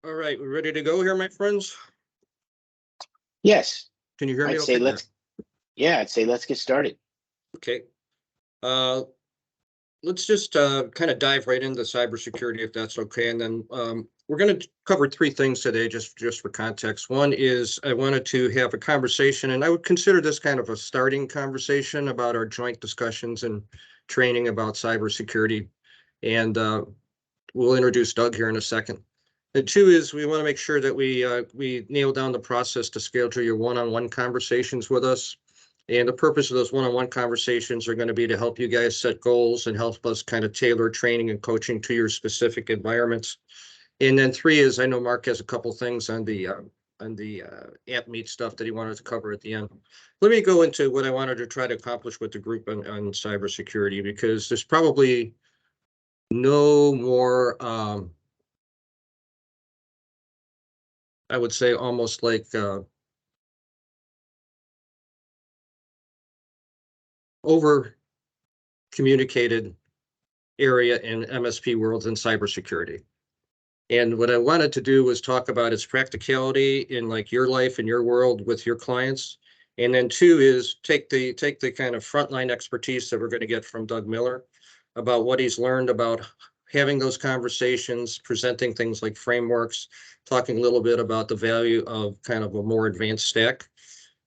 All right, we're ready to go here, my friends. Yes, Can you hear me? I'd say let's get started. Okay. Uh, let's just kind of dive right into cybersecurity, if that's okay. And then we're going to cover three things today, just for context. One is I wanted to have a conversation, and I would consider this kind of a starting conversation about our joint discussions and training about cybersecurity. And we'll introduce Doug here in a second. And two is we want to make sure that we nail down the process to schedule your one-on-one conversations with us. And the purpose of those one-on-one conversations are going to be to help you guys set goals and help us kind of tailor training and coaching to your specific environments. And then three is I know Mark has a couple things on the app meet stuff that he wanted to cover at the end. Let me go into what I wanted to try to accomplish with the group on cybersecurity, because there's probably no more I would say almost like over communicated area in MSP world and cybersecurity. And what I wanted to do was talk about its practicality in like your life and your world with your clients. And then two is take the kind of frontline expertise that we're going to get from Doug Miller about what he's learned about having those conversations, presenting things like frameworks, talking a little bit about the value of kind of a more advanced stack,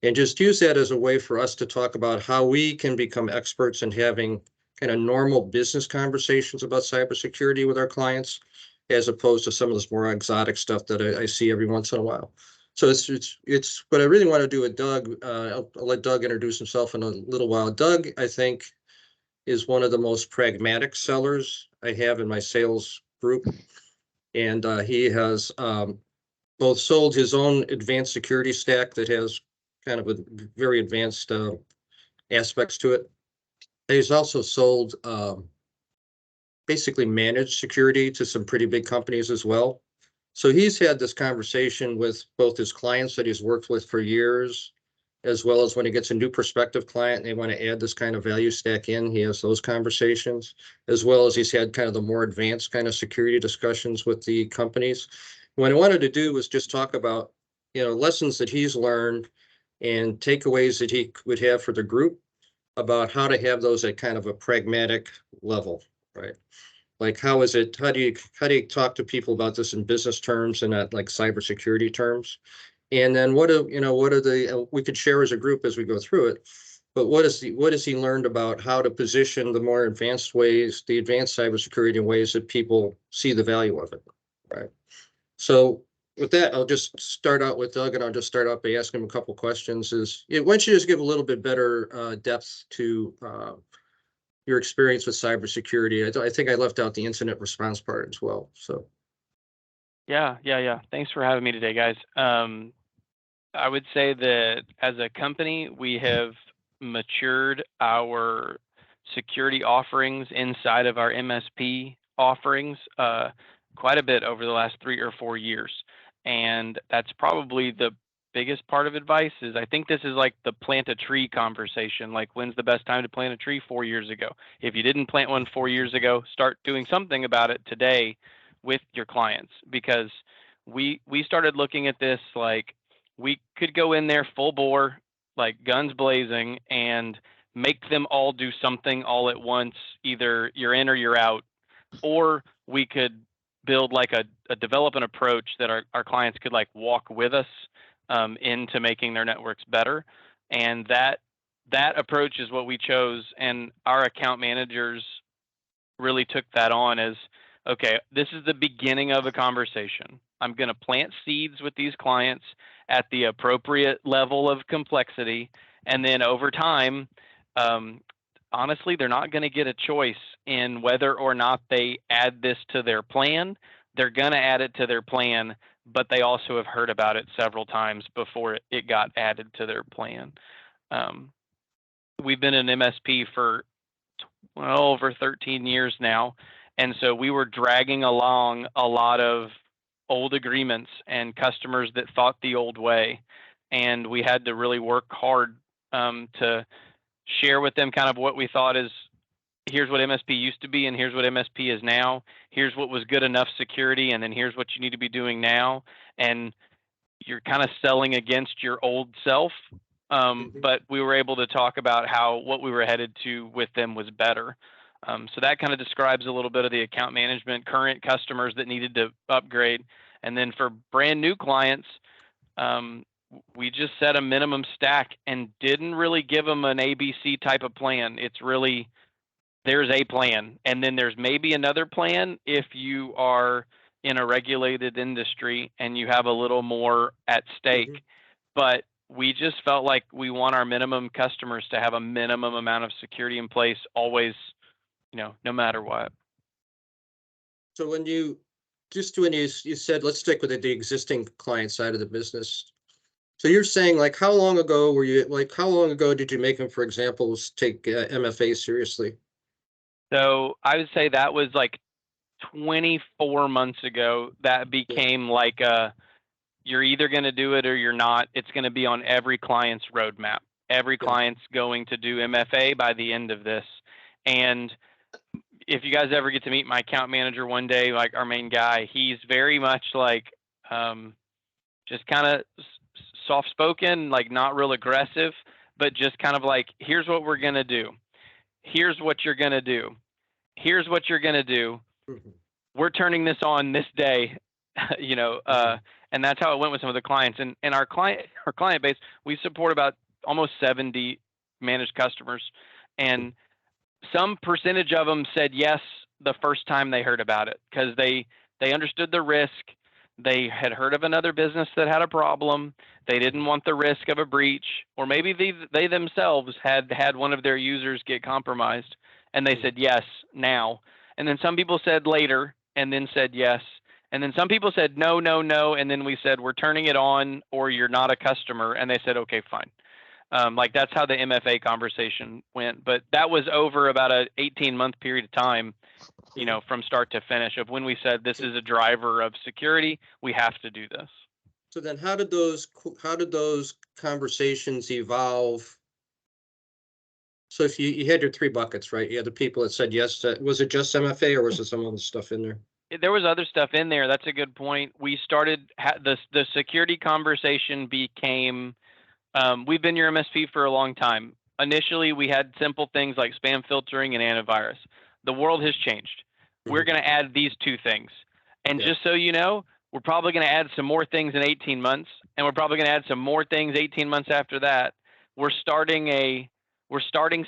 and just use that as a way for us to talk about how we can become experts in having kind of normal business conversations about cybersecurity with our clients, as opposed to some of this more exotic stuff that I see every once in a while. So it's what I really want to do with Doug. I'll let Doug introduce himself in a little while. Doug, I think, is one of the most pragmatic sellers I have in my sales group. And he has both sold his own advanced security stack that has kind of a very advanced aspects to it. He's also sold basically managed security to some pretty big companies as well. So he's had this conversation with both his clients that he's worked with for years, as well as when he gets a new prospective client and they want to add this kind of value stack in, he has those conversations, as well as he's had kind of the more advanced kind of security discussions with the companies. What I wanted to do was just talk about, lessons that he's learned and takeaways that he would have for the group about how to have those at kind of a pragmatic level, right? Like, how do you talk to people about this in business terms and not like cybersecurity terms? And then what are the, we could share as a group as we go through it, but what has he learned about how to position the more advanced ways, the advanced cybersecurity in ways that people see the value of it, right? So with that, I'll just start out with Doug, and I'll just start out by asking him a couple questions. Why don't you just give a little bit better depth to your experience with cybersecurity? I think I left out the incident response part as well. So. Yeah. Thanks for having me today, guys. I would say that as a company, we have matured our security offerings inside of our MSP offerings quite a bit over the last 3 or 4 years. And that's probably the biggest part of advice. Is I think this is like the plant a tree conversation. Like, when's the best time to plant a tree? 4 years ago. If you didn't plant one 4 years ago, start doing something about it today with your clients, because we started looking at this like we could go in there full bore, like guns blazing, and make them all do something all at once. Either you're in or you're out. Or we could build like develop an approach that our clients could like walk with us into making their networks better. And that approach is what we chose. And our account managers really took that on as, okay, this is the beginning of a conversation. I'm going to plant seeds with these clients at the appropriate level of complexity. And then over time, honestly, they're not going to get a choice in whether or not they add this to their plan. They're going to add it to their plan, but they also have heard about it several times before it got added to their plan. We've been an MSP for over 13 years now. And so we were dragging along a lot of old agreements and customers that thought the old way. And we had to really work hard to share with them kind of what we thought is here's what MSP used to be, and here's what MSP is now. Here's what was good enough security, and then here's what you need to be doing now. And you're kind of selling against your old self. But we were able to talk about how what we were headed to with them was better. So that kind of describes a little bit of the account management, current customers that needed to upgrade. And then for brand new clients, we just set a minimum stack and didn't really give them an ABC type of plan. It's really, there's a plan, and then there's maybe another plan if you are in a regulated industry and you have a little more at stake. But we just felt like we want our minimum customers to have a minimum amount of security in place always, no matter what. So when you said, let's stick with the existing client side of the business. So you're saying, like, how long ago did you make them, for example, take MFA seriously? So I would say that was like 24 months ago. That became like you're either going to do it or you're not. It's going to be on every client's roadmap. Every client's going to do MFA by the end of this. And if you guys ever get to meet my account manager one day, like our main guy, he's very much like just kind of soft spoken, like not real aggressive, but just kind of like, here's what we're going to do. Here's what you're going to do. Here's what you're going to do. We're turning this on this day, and that's how it went with some of the clients. And our client base, we support about almost 70 managed customers, and some percentage of them said yes the first time they heard about it because they understood the risk. They had heard of another business that had a problem. They didn't want the risk of a breach, or maybe they themselves had one of their users get compromised, and they said yes now. And then some people said later, and then said yes. And then some people said no, no, no, and then we said we're turning it on, or you're not a customer, and they said okay, fine. Like that's how the MFA conversation went. But that was over about a 18-month period of time, from start to finish of when we said this is a driver of security, we have to do this. So then how did those conversations evolve? So if you had your three buckets, right? You had the people that said yes. Was it just MFA or was there some other stuff in there? There was other stuff in there. That's a good point. We started the security conversation became, we've been your MSP for a long time. Initially, we had simple things like spam filtering and antivirus. The world has changed. We're going to add these two things. And just so you know, we're probably going to add some more things in 18 months, and we're probably going to add some more things 18 months after that. We're starting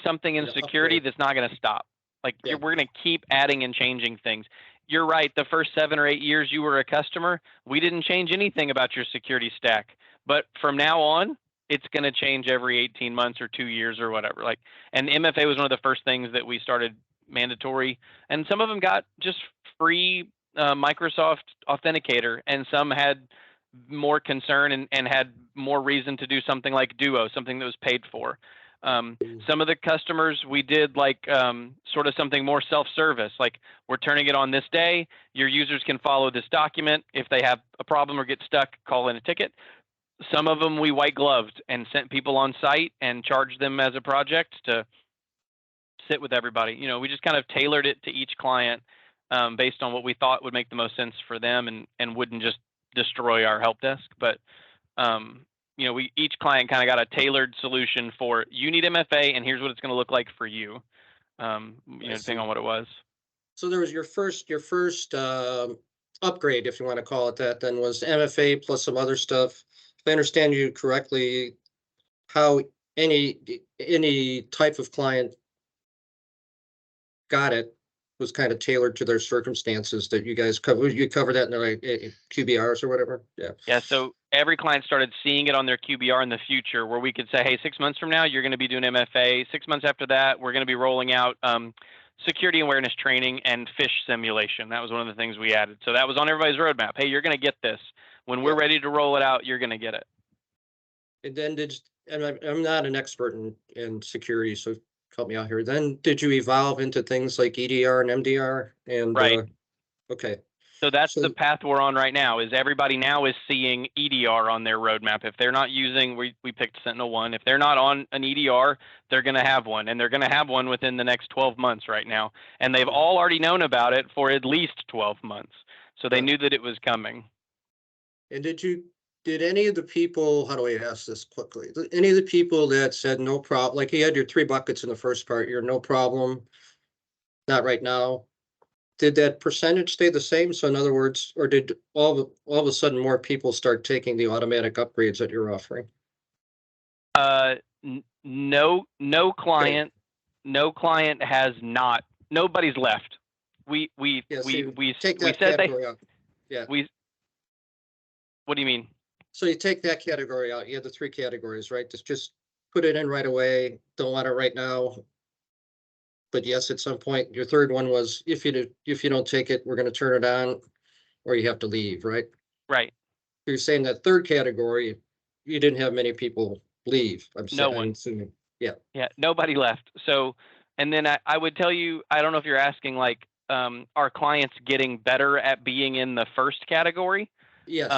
something in security that's not going to stop. Like we're going to keep adding and changing things. You're right. The first 7 or 8 years you were a customer, we didn't change anything about your security stack. But from now on, it's going to change every 18 months or 2 years or whatever. And MFA was one of the first things that we started mandatory, and some of them got just free Microsoft Authenticator, and some had more concern and had more reason to do something like Duo, something that was paid for. Some of the customers we did sort of something more self-service, like we're turning it on this day. Your users can follow this document. If they have a problem or get stuck, call in a ticket. Some of them we white gloved and sent people on site and charged them as a project to sit with everybody. We just kind of tailored it to each client based on what we thought would make the most sense for them and wouldn't just destroy our help desk. But each client kind of got a tailored solution for, you need MFA and here's what it's going to look like for you, depending on what it was. So there was your first upgrade, if you want to call it that, then was MFA plus some other stuff. If I understand you correctly, how any type of client got it was kind of tailored to their circumstances that you guys cover. You cover that in the QBRs or whatever. Yeah. So every client started seeing it on their QBR in the future, where we could say, hey, 6 months from now, you're going to be doing MFA. 6 months after that, we're going to be rolling out security awareness training and fish simulation. That was one of the things we added. So that was on everybody's roadmap. Hey, you're going to get this. When we're ready to roll it out, you're going to get it. And then I'm not an expert in security, so help me out here. Then did you evolve into things like EDR and MDR? And right. Okay. So that's So- the path we're on right now. Is everybody now is seeing EDR on their roadmap. If they're not using, we picked Sentinel-1. If they're not on an EDR, they're going to have one, and they're going to have one within the next 12 months right now. And they've all already known about it for at least 12 months. So they knew that it was coming. And did any of the people, how do I ask this quickly? Any of the people that said no problem, like you had your 3 buckets in the first part, you're no problem, not right now. Did that percentage stay the same? So in other words, or did all of a sudden more people start taking the automatic upgrades that you're offering? No client has not. Nobody's left. We Take that said category out. Yeah. What do you mean? So you take that category out. You have the 3 categories, right? Just put it in right away. Don't want it right now. But yes, at some point, your third one was if you don't take it, we're going to turn it on, or you have to leave, right? Right. You're saying that third category, you didn't have many people leave. No one. I'm assuming. Yeah. Yeah, nobody left. So, and then I would tell you, I don't know if you're asking like, are clients getting better at being in the first category? Yes.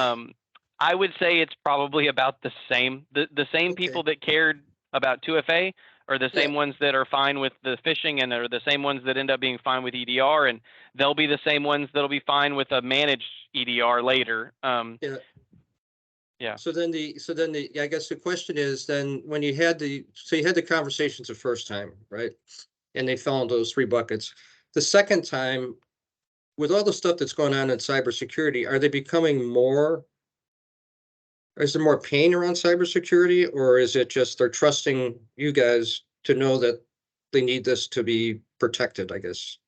I would say it's probably about the same. The same Okay. people that cared about 2FA are the same ones that are fine with the phishing, and are the same ones that end up being fine with EDR, and they'll be the same ones that'll be fine with a managed EDR later. Yeah. Yeah. So then I guess the question is then when you had the conversations the first time, right? And they fell into those 3 buckets. The second time, with all the stuff that's going on in cybersecurity, are they becoming more? Is there more pain around cybersecurity, or is it just they're trusting you guys to know that they need this to be protected, I guess?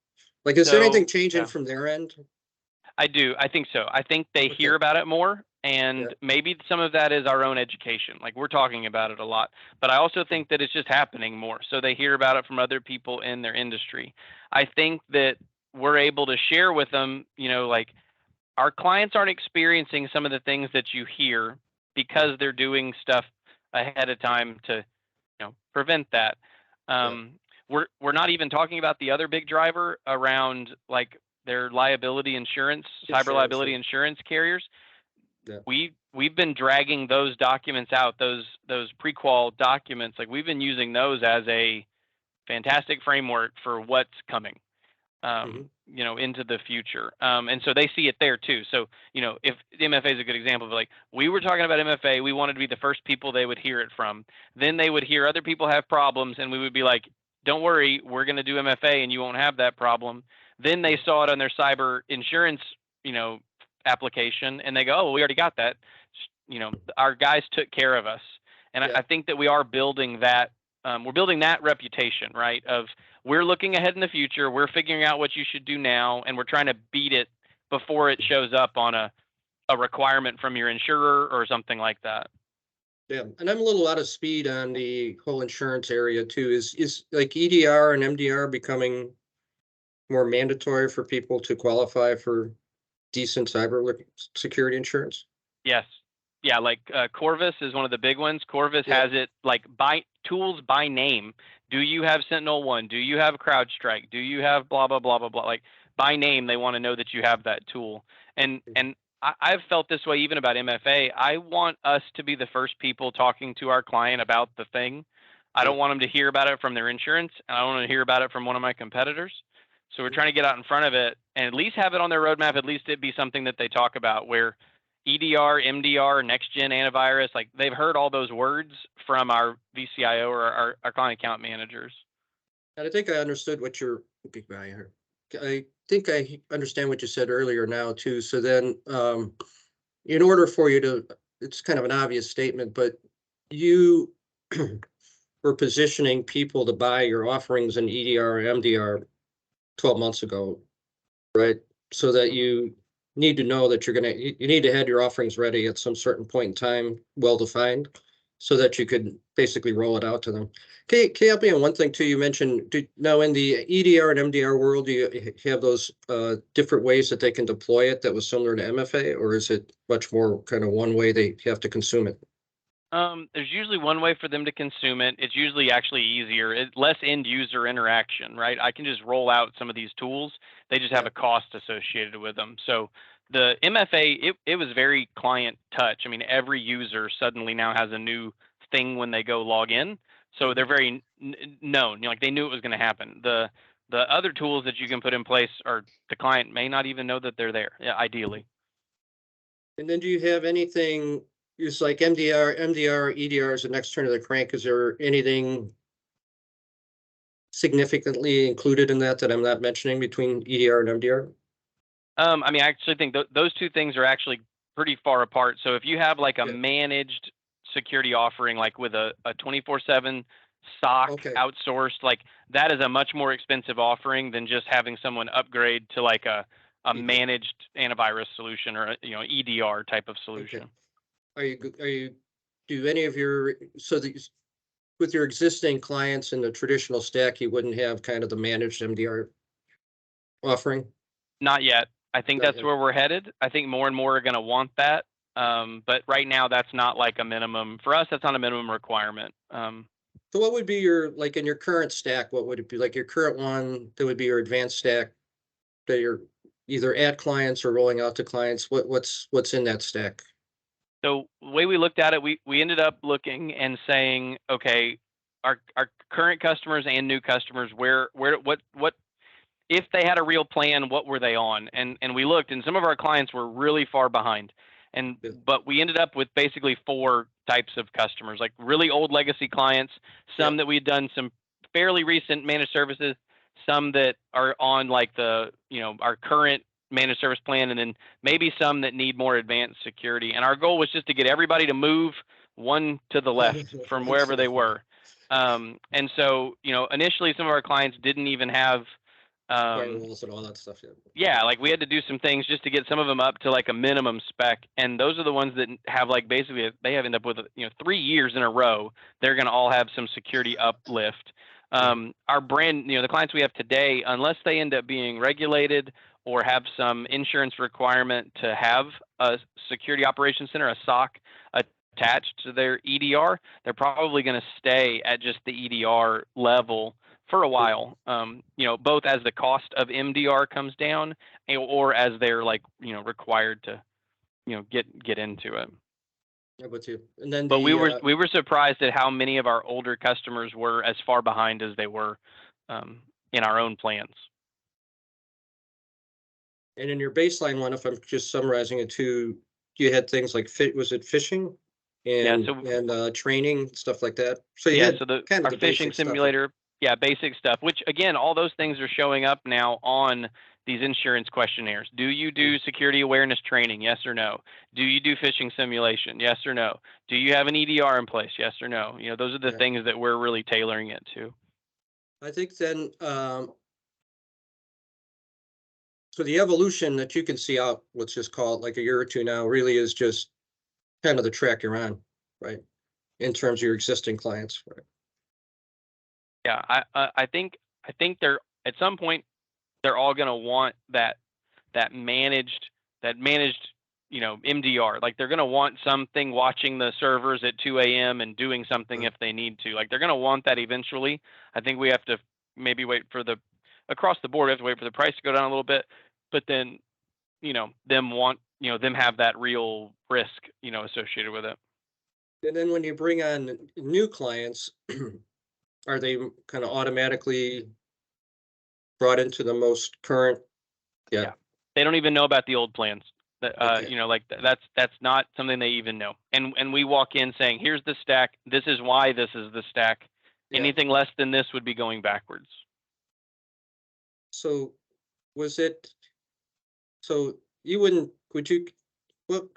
Like, is there anything changing from their end? I do. I think so. I think they hear about it more, and maybe some of that is our own education. Like we're talking about it a lot, but I also think that it's just happening more. So they hear about it from other people in their industry. I think that we're able to share with them, like our clients aren't experiencing some of the things that you hear because they're doing stuff ahead of time to, prevent that. We're not even talking about the other big driver around like their liability insurance, cyber liability insurance carriers. Yeah. We've been dragging those documents out, those pre-qual documents. Like we've been using those as a fantastic framework for what's coming, into the future. And so they see it there too. So, if MFA is a good example of like, we were talking about MFA, we wanted to be the first people they would hear it from. Then they would hear other people have problems and we would be like, don't worry, we're going to do MFA and you won't have that problem. Then they saw it on their cyber insurance, application, and they go, oh, we already got that. Our guys took care of us. And I think that we are building that. We're building that reputation, right? Of we're looking ahead in the future. We're figuring out what you should do now, and we're trying to beat it before it shows up on a requirement from your insurer or something like that. Yeah, and I'm a little out of speed on the whole insurance area too. Is like EDR and MDR becoming more mandatory for people to qualify for decent cyber security insurance? Yes. Yeah, like Corvus is one of the big ones. Corvus has it like by tools by name. Do you have Sentinel-1? Do you have CrowdStrike? Do you have blah, blah, blah, blah, blah? Like by name, they want to know that you have that tool. And I've felt this way even about MFA. I want us to be the first people talking to our client about the thing. I don't want them to hear about it from their insurance, and I don't want to hear about it from one of my competitors. So we're trying to get out in front of it and at least have it on their roadmap. At least it be something that they talk about where EDR, MDR, next gen antivirus, like they've heard all those words from our VCIO or our client account managers. And I think I understood what I think I understand what you said earlier now too. So then, in order for you to, it's kind of an obvious statement, but you were positioning people to buy your offerings in EDR or MDR 12 months ago, right? So that you need to know that you need to have your offerings ready at some certain point in time, well-defined, so that you could basically roll it out to them. Can you help me on one thing too? You mentioned now in the EDR and MDR world, do you have those different ways that they can deploy it that was similar to MFA, or is it much more kind of one way they have to consume it? There's usually one way for them to consume it. It's usually actually easier. Less end user interaction, right? I can just roll out some of these tools. They just have Yeah. a cost associated with them. So the MFA, it was very client touch. I mean, every user suddenly now has a new thing when they go log in. So they're very known. Like they knew it was going to happen. The other tools that you can put in place are the client may not even know that they're there. Yeah, ideally. And then do you have anything, it's like MDR, EDR is the next turn of the crank. Is there anything significantly included in that I'm not mentioning between EDR and MDR? I mean, I actually think those two things are actually pretty far apart. So if you have like a Yeah. managed security offering, like with a 24/7 SOC Okay. outsourced, like that is a much more expensive offering than just having someone upgrade to like a EDR. managed antivirus solution or a, EDR type of Okay. solution. Do any of your, so these, with your existing clients in the traditional stack, you wouldn't have kind of the managed MDR offering? Not yet. I think Not that's yet. where we're headed. I think more and more are going to want that. But right now, that's not like a minimum for us. That's not a minimum requirement. So what would be your, like in your current stack, what would it be? Like your current one, that would be your advanced stack that you're either at clients or rolling out to clients? What's in that stack? So the way we looked at it, we ended up looking and saying, okay, our current customers and new customers, what if they had a real plan, what were they on? And we looked, and some of our clients were really far behind. Yeah. But we ended up with basically four types of customers, like really old legacy clients, some Yeah. that we'd done some fairly recent managed services, some that are on like our current managed service plan, and then maybe some that need more advanced security. And our goal was just to get everybody to move one to the left from wherever they were. And so, initially some of our clients didn't even have Firewalls and all that stuff. Yeah. yeah, like we had to do some things just to get some of them up to like a minimum spec, and those are the ones that have like basically they have end up with 3 years in a row they're going to all have some security uplift. Our brand, the clients we have today, unless they end up being regulated or have some insurance requirement to have a security operations center, a SOC attached to their EDR, they're probably going to stay at just the EDR level for a while, both as the cost of MDR comes down or as they're like, required to, get into it. Yeah, but you, and then But we the, were surprised at how many of our older customers were as far behind as they were in our own plans. and in your baseline one, if I'm just summarizing it too, you had things like was it phishing Yeah. and So training, stuff like that. So you yeah. had So kind of our the phishing basic stuff. simulator, yeah, basic stuff. Which again, all those things are showing up now on these insurance questionnaires. Do you do security awareness training? Yes or no? Do you do phishing simulation? Yes or no? Do you have an EDR in place? Yes or no? Those are the Yeah. things that we're really tailoring it to. I think then, so the evolution that you can see out, let's just call it like a year or two now, really is just kind of the track you're on, right? In terms of your existing clients, right? Yeah, I think they're at some point they're all going to want that managed MDR. Like they're going to want something watching the servers at 2 a.m. and doing something if they need to. Like they're going to want that eventually. I think we have to maybe wait for across the board. We have to wait for the price to go down a little bit, but then them have that real risk associated with it. And then when you bring on new clients, are they kind of automatically brought into the most current? Yeah. They don't even know about the old plans. Okay. Like that's not something they even know. And we walk in saying, "Here's the stack. This is why this is the stack. Yeah. Anything less than this would be going backwards." So was it, so you wouldn't, would you,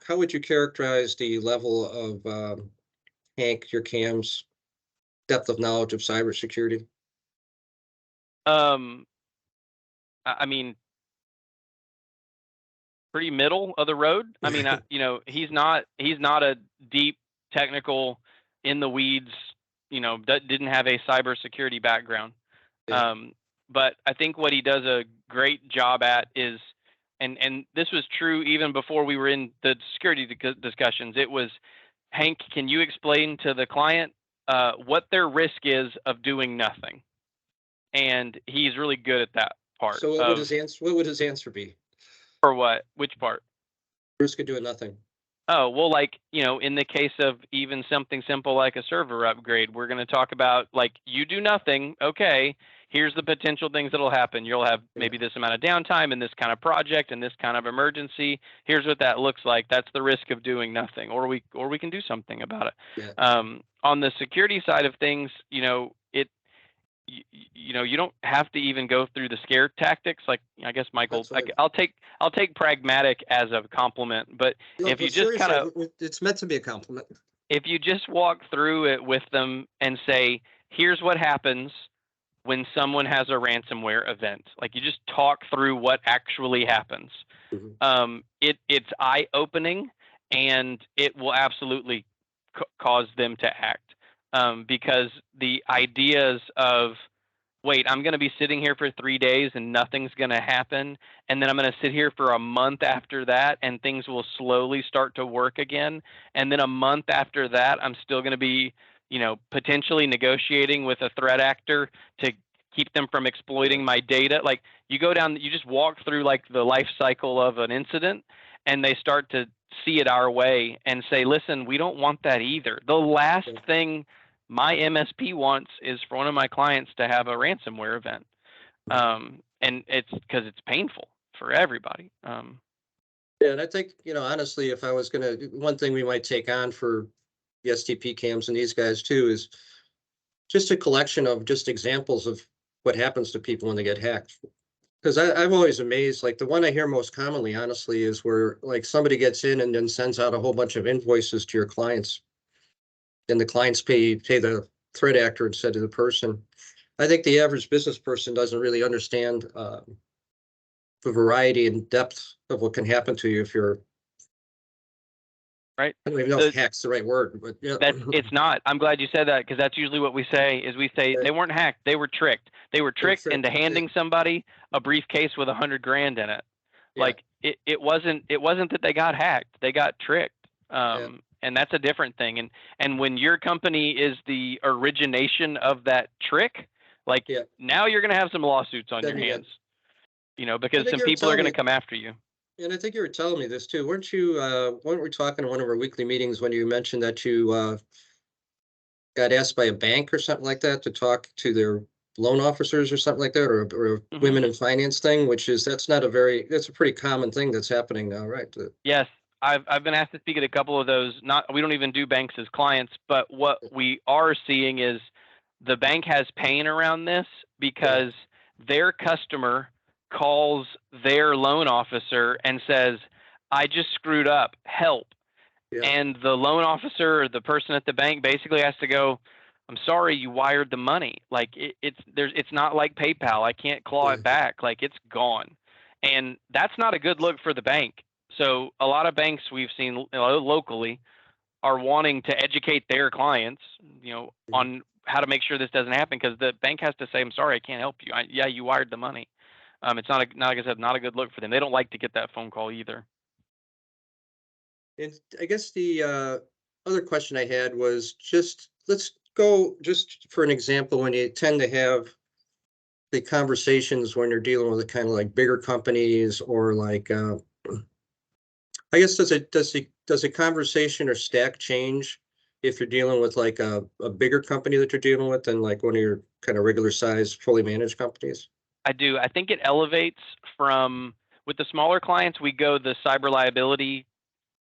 how would you characterize the level of, Hank, your CAM's depth of knowledge of cybersecurity? Um, I mean, pretty middle of the road. I mean, he's not a deep technical in the weeds. Didn't have a cybersecurity background. Yeah. But I think what he does a great job at is, and this was true even before we were in the security discussions. It was Hank, can you explain to the client what their risk is of doing nothing? And he's really good at that part. So what would his answer? What would his answer be? For what? Which part? Risk of doing nothing. Oh, well, like, in the case of even something simple like a server upgrade, we're going to talk about, like, you do nothing. Okay, here's the potential things that'll happen. You'll have maybe this amount of downtime in this kind of project and this kind of emergency. Here's what that looks like. That's the risk of doing nothing, or we can do something about it. Yeah. On the security side of things, you don't have to even go through the scare tactics. Like, I guess, Michael, I'll take pragmatic as a compliment, but No, if you but just kind of, it's meant to be a compliment. if you just walk through it with them and say, here's what happens when someone has a ransomware event, like you just talk through what actually happens. Mhm. It's eye-opening, and it will absolutely cause them to act, because the ideas of, wait, I'm going to be sitting here for 3 days and nothing's going to happen, and then I'm going to sit here for a month after that and things will slowly start to work again, and then a month after that I'm still going to be, potentially negotiating with a threat actor to keep them from exploiting my data. Like, you just walk through like the life cycle of an incident, and they start to see it our way and say, listen, we don't want that either. The last thing my MSP wants is for one of my clients to have a ransomware event. And it's because it's painful for everybody. Yeah, and I think, honestly, if I was one thing we might take on for the STP cams and these guys too is just a collection of just examples of what happens to people when they get hacked. Because I'm always amazed, like the one I hear most commonly, honestly, is where like somebody gets in and then sends out a whole bunch of invoices to your clients, and the clients pay the threat actor instead of the person. I think the average business person doesn't really understand the variety and depth of what can happen to you if you're. Right. I don't even know if hack's the right word, but yeah. It's not. I'm glad you said that, because that's usually what we say. Is we say they weren't hacked, they were tricked. They were tricked into handing somebody a briefcase with $100,000 in it. Yeah. Like, it wasn't that they got hacked, they got tricked. And that's a different thing. And when your company is the origination of that trick, like, now you're going to have some lawsuits on your hands, because some people are going to come after you. And I think you were telling me this too, weren't you? Weren't we talking in one of our weekly meetings when you mentioned that you got asked by a bank or something like that to talk to their loan officers or something like that, or a women in finance thing, that's a pretty common thing that's happening now, right? Yes, I've been asked to speak at a couple of those. We don't even do banks as clients, but what we are seeing is the bank has pain around this because their customer calls their loan officer and says, I just screwed up, help. And the loan officer or the person at the bank basically has to go, I'm sorry, you wired the money. Like, it's not like PayPal. I can't claw it back. Like, it's gone. And that's not a good look for the bank. So a lot of banks we've seen locally are wanting to educate their clients, on how to make sure this doesn't happen, because the bank has to say, I'm sorry, I can't help you. You wired the money. It's not like I said, not a good look for them. They don't like to get that phone call either. And I guess the other question I had was let's go just for an example, when you tend to have the conversations when you're dealing with the kind of like bigger companies, or like I guess does a conversation or stack change if you're dealing with like a bigger company that you're dealing with than like one of your kind of regular size fully managed companies? I do. I think it elevates from, with the smaller clients, we go the cyber liability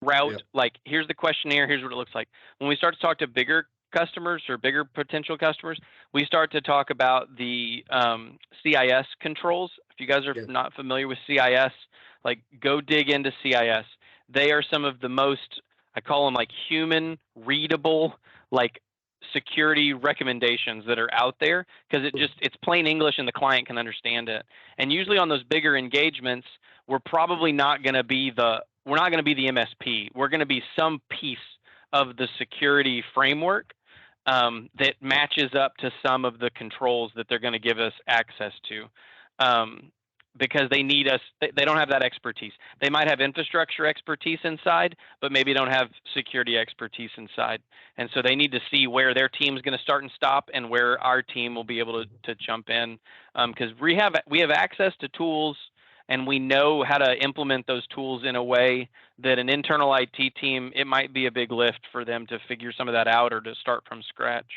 route. Like, here's the questionnaire, here's what it looks like. When we start to talk to bigger customers or bigger potential customers, we start to talk about the CIS controls. If you guys are not familiar with CIS, like, go dig into CIS. They are some of the most, I call them like human readable, like, security recommendations that are out there, because it's plain English and the client can understand it. And usually on those bigger engagements, we're not going to be the MSP. We're going to be some piece of the security framework that matches up to some of the controls that they're going to give us access to. because they need us. They don't have that expertise. They might have infrastructure expertise inside, but maybe don't have security expertise inside. And so they need to see where their team's going to start and stop, and where our team will be able to jump in, because we have access to tools, and we know how to implement those tools in a way that an internal IT team, it might be a big lift for them to figure some of that out or to start from scratch.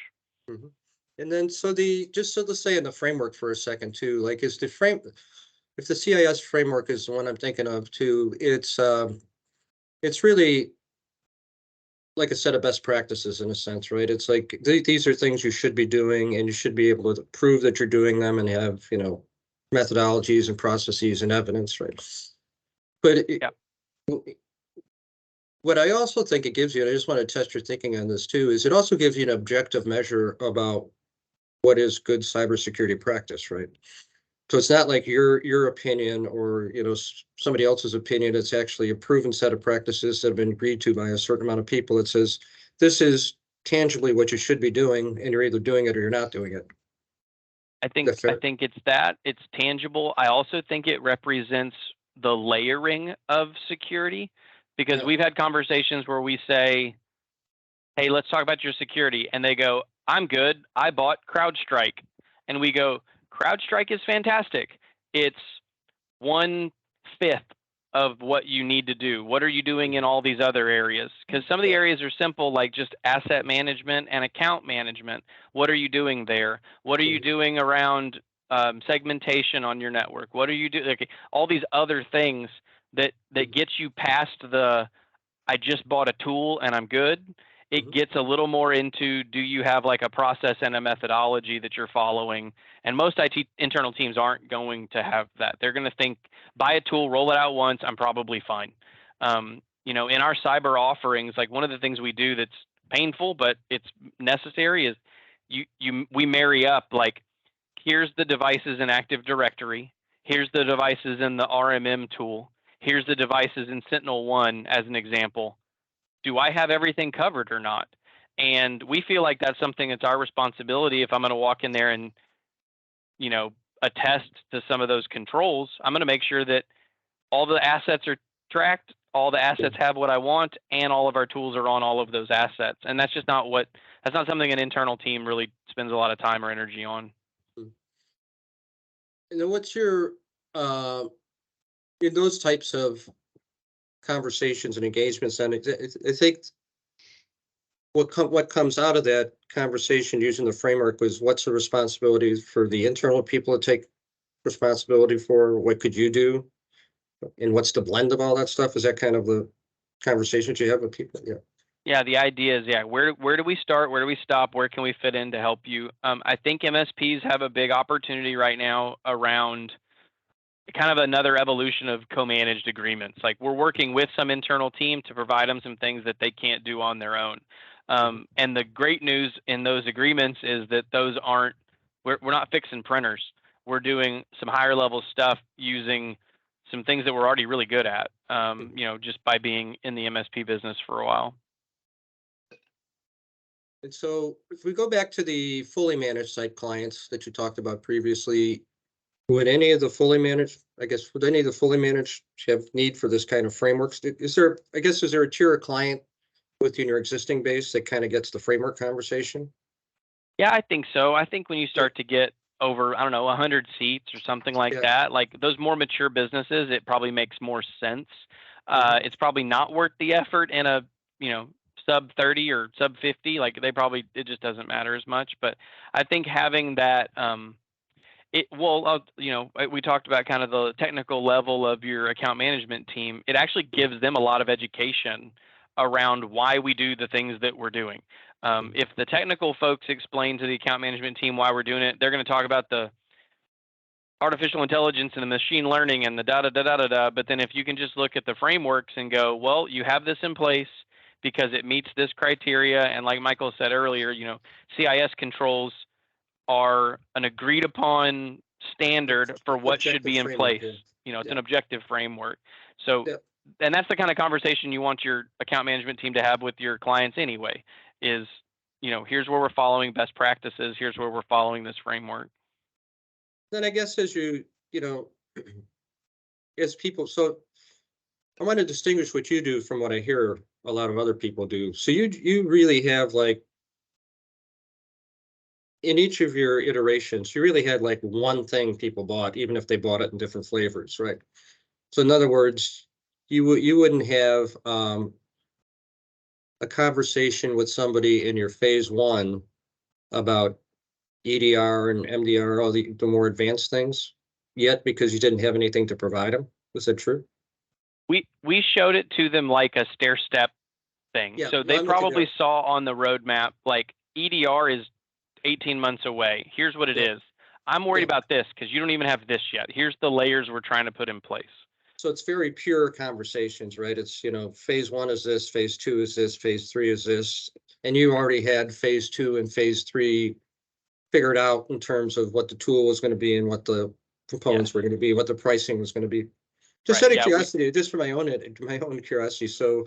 Mhm. And then, just so to say in the framework for a second too, like if the CIS framework is the one I'm thinking of too, it's really like a set of best practices in a sense, right? It's like these are things you should be doing, and you should be able to prove that you're doing them and have, methodologies and processes and evidence, right? But Yeah. What I also think it gives you, and I just want to test your thinking on this too, is it also gives you an objective measure about what is good cybersecurity practice, right? So it's not like your opinion or somebody else's opinion. It's actually a proven set of practices that have been agreed to by a certain amount of people. It says this is tangibly what you should be doing, and you're either doing it or you're not doing it. I think it's tangible. I also think it represents the layering of security, because Yeah. we've had conversations where we say, "Hey, let's talk about your security," and they go, "I'm good. I bought CrowdStrike," and we go, "CrowdStrike is fantastic. It's 1/5 of what you need to do. What are you doing in all these other areas?" Because some of the Yeah. areas are simple, like just asset management and account management. What are you doing there? What are you doing around segmentation on your network? What are you doing? Like, all these other things that gets you past the "I just bought a tool and I'm good." It Mhm. gets a little more into, do you have like a process and a methodology that you're following? And most IT internal teams aren't going to have that. They're going to think, buy a tool, roll it out once, I'm probably fine. In our cyber offerings, like one of the things we do that's painful but it's necessary is we marry up, like, here's the devices in Active Directory, here's the devices in the RMM tool, here's the devices in Sentinel-1 as an example. Do I have everything covered or not? And we feel like that's something that's our responsibility. If I'm going to walk in there and, attest to some of those controls, I'm going to make sure that all the assets are tracked, all the assets have what I want, and all of our tools are on all of those assets. And that's not something an internal team really spends a lot of time or energy on. And then what's your in those types of conversations and engagements? And I think what comes out of that conversation using the framework was what's the responsibility for the internal people to take responsibility for? What could you do? And what's the blend of all that stuff? Is that kind of the conversations you have with people? Yeah. Yeah, the idea is, where do we start? Where do we stop? Where can we fit in to help you? I think MSPs have a big opportunity right now around kind of another evolution of co-managed agreements. Like, we're working with some internal team to provide them some things that they can't do on their own. And the great news in those agreements is that we're not fixing printers. We're doing some higher level stuff using some things that we're already really good at, just by being in the MSP business for a while. And so if we go back to the fully managed site clients that you talked about previously, would any of the fully managed, would any of the fully managed have need for this kind of frameworks? Is there a tier of client within your existing base that kind of gets the framework conversation? Yeah, I think so. I think when you start to get over, I don't know, 100 seats or something like Yeah. that, like those more mature businesses, it probably makes more sense. It's probably not worth the effort in a, sub 30 or sub 50. Like, it just doesn't matter as much. But I think having that, we talked about kind of the technical level of your account management team. It actually gives them a lot of education around why we do the things that we're doing. If the technical folks explain to the account management team why we're doing it, they're going to talk about the artificial intelligence and the machine learning and the da da da da da da. But then if you can just look at the frameworks and go, well, you have this in place because it meets this criteria. And like Michael said earlier, CIS controls are an agreed upon standard for what should be in place. It's an objective framework. So, Yeah. and that's the kind of conversation you want your account management team to have with your clients anyway, is, here's where we're following best practices. Here's where we're following this framework. Then I guess as you as people, so I want to distinguish what you do from what I hear a lot of other people do. So you really have like in each of your iterations, you really had like one thing people bought, even if they bought it in different flavors, right? So in other words, you wouldn't have a conversation with somebody in your phase one about EDR and MDR, all the more advanced things yet because you didn't have anything to provide them. Is that true? We showed it to them like a stair step thing. Yeah, So no, they I'm with you probably there. saw on the roadmap like EDR is 18 months away. Here's what it Yeah, is. I'm worried yeah. about this because you don't even have this yet. Here's the layers we're trying to put in place. So it's very pure conversations, right? It's, phase one is this, phase two is this, phase three is this. And you already had phase two and phase three figured out in terms of what the tool was going to be and what the Yes. components were going to be, what the pricing was going to be. Just Right. out of Yeah. curiosity, just for my own curiosity. So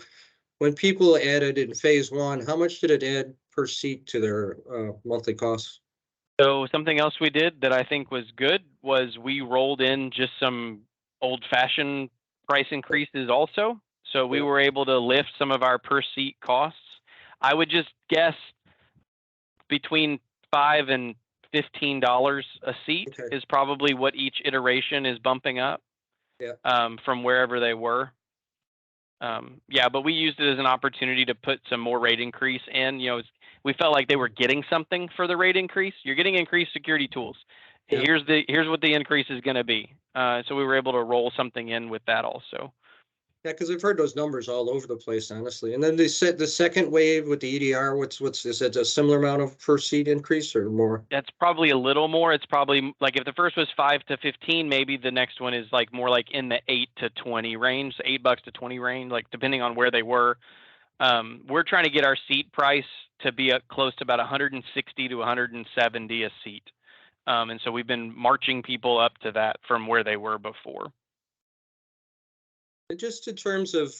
when people added in phase one, how much did it add per seat to their monthly costs? So something else we did that I think was good was we rolled in just some old fashioned price increases also. So we Yeah. were able to lift some of our per seat costs. I would just guess between $5 and $15 a seat Okay. is probably what each iteration is bumping up Yeah. from wherever they were. Yeah, but we used it as an opportunity to put some more rate increase in. We felt like they were getting something for the rate increase. You're getting increased security tools. Yeah. Here's what the increase is going to be. So we were able to roll something in with that also. Yeah, because I've heard those numbers all over the place, honestly. And then they said the second wave with the EDR, is it a similar amount of per seat increase or more? That's probably a little more. It's probably like if the first was 5 to 15, maybe the next one is like more like in the 8 to 20 range, $8 to 20 range, like depending on where they were. We're trying to get our seat price to be close to about 160 to 170 a seat. And so we've been marching people up to that from where they were before. And just in terms of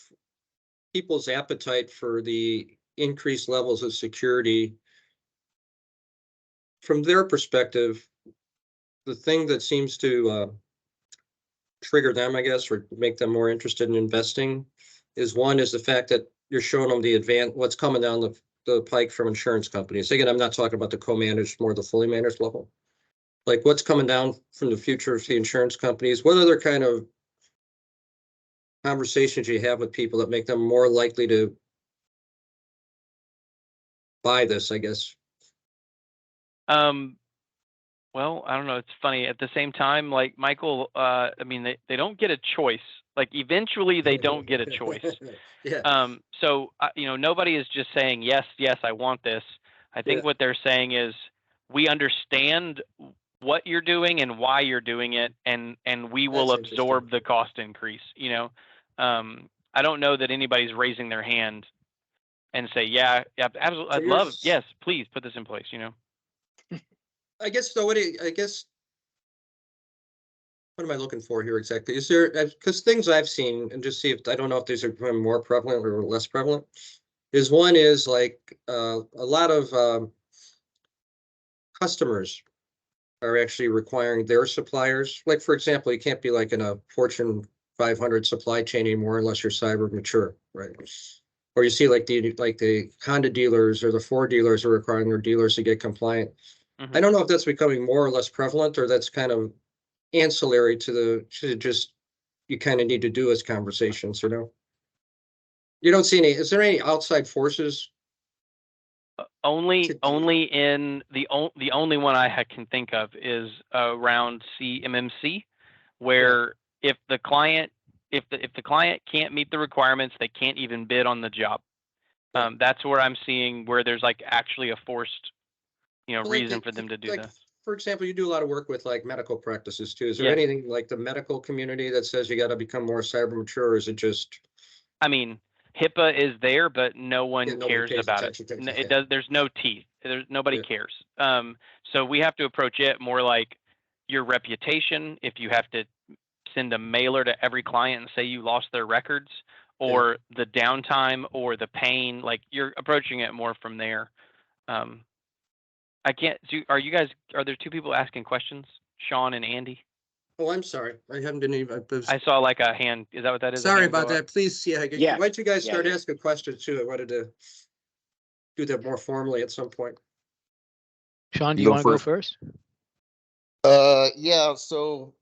people's appetite for the increased levels of security, from their perspective, the thing that seems to trigger them, I guess, or make them more interested in investing is one is the fact that you're showing them what's coming down the pike from insurance companies. Again, I'm not talking about the co-managed, more the fully managed level. Like what's coming down from the future of the insurance companies, what other kind of conversations you have with people that make them more likely to buy this, I guess. Um, well, I don't know. It's funny. At the same time, like Michael, I mean, they don't get a choice. Like eventually they don't get a choice. Yeah, Nobody is just saying, yes, yes, I want this. I yeah, think what they're saying is, we understand what you're doing and why you're doing it, and we will that's interesting. absorb the cost increase. I don't know that anybody's raising their hand and say, yeah, yeah, absolutely, So I'd love, yes, please put this in place. I guess so. I guess what am I looking for here exactly? Is there, because things I've seen and just see if I don't know if these are becoming more prevalent or less prevalent. Is one is like a lot of customers are actually requiring their suppliers. Like for example, you can't be like in a Fortune 500 supply chain anymore unless you're cyber mature, right? Or you see like the Honda dealers or the Ford dealers are requiring their dealers to get compliant. I Hmm. don't know if that's becoming more or less prevalent or that's kind of ancillary to just you kind of need to do as conversations, You don't see any, is there any outside forces Only, to, only in the only one I can think of is around CMMC, yeah, where if the client can't meet the requirements, they can't even bid on the job. yeah. That's where I'm seeing where there's like actually a forced, Well, reason for them to do like, that. for example, you do a lot of work with like medical practices too. Is there Yes. anything like the medical community that says you got to become more cyber mature, or is it just, I mean, HIPAA is there, but no yeah, one nobody cares pays about it. attention to It it? does. There's no teeth. Nobody Yeah, cares. So we have to approach it more like your reputation. If you have to send a mailer to every client and say you lost their records, yeah. or the downtime or the pain, like you're approaching it more from there. Um, I can't. Are there two people asking questions? Sean and Andy? Oh, I'm sorry. I haven't been even. I saw like a hand. Is that what that is? A Sorry hand go about up? that. Please, yeah. Yeah. Why don't you guys Yeah, start yeah. asking questions too? I wanted to do that more formally at some point. Sean, do You you go want to go first. first? Yeah. So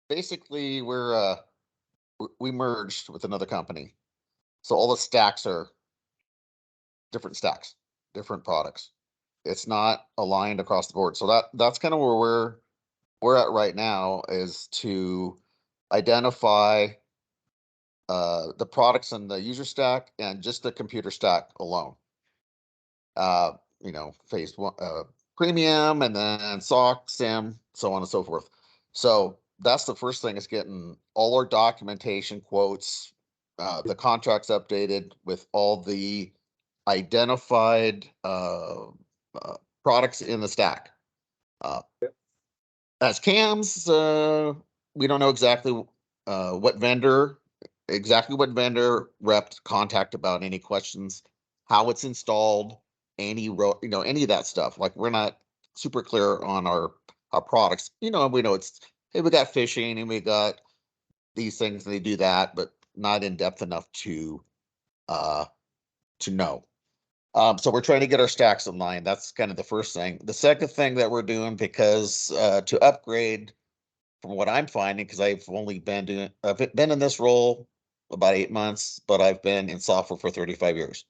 basically, we merged with another company, so all the stacks are different stacks, different products. It's not aligned across the board. So that's kind of where we're at right now, is to identify the products in the user stack and just the computer stack alone. Phase one, premium, and then SOC, SIM, so on and so forth. So that's the first thing, is getting all our documentation, quotes, the contracts updated with all the identified products in the stack. As CAMs, we don't know exactly what vendor rep to contact about any questions, how it's installed, any any of that stuff. Like, we're not super clear on our products. We know it's, hey, we got phishing and we got these things and they do that, but not in depth enough to know. So we're trying to get our stacks in line. That's kind of the first thing. The second thing that we're doing, because to upgrade, from what I'm finding, because I've been in this role about 8 months, but I've been in software for 35 years.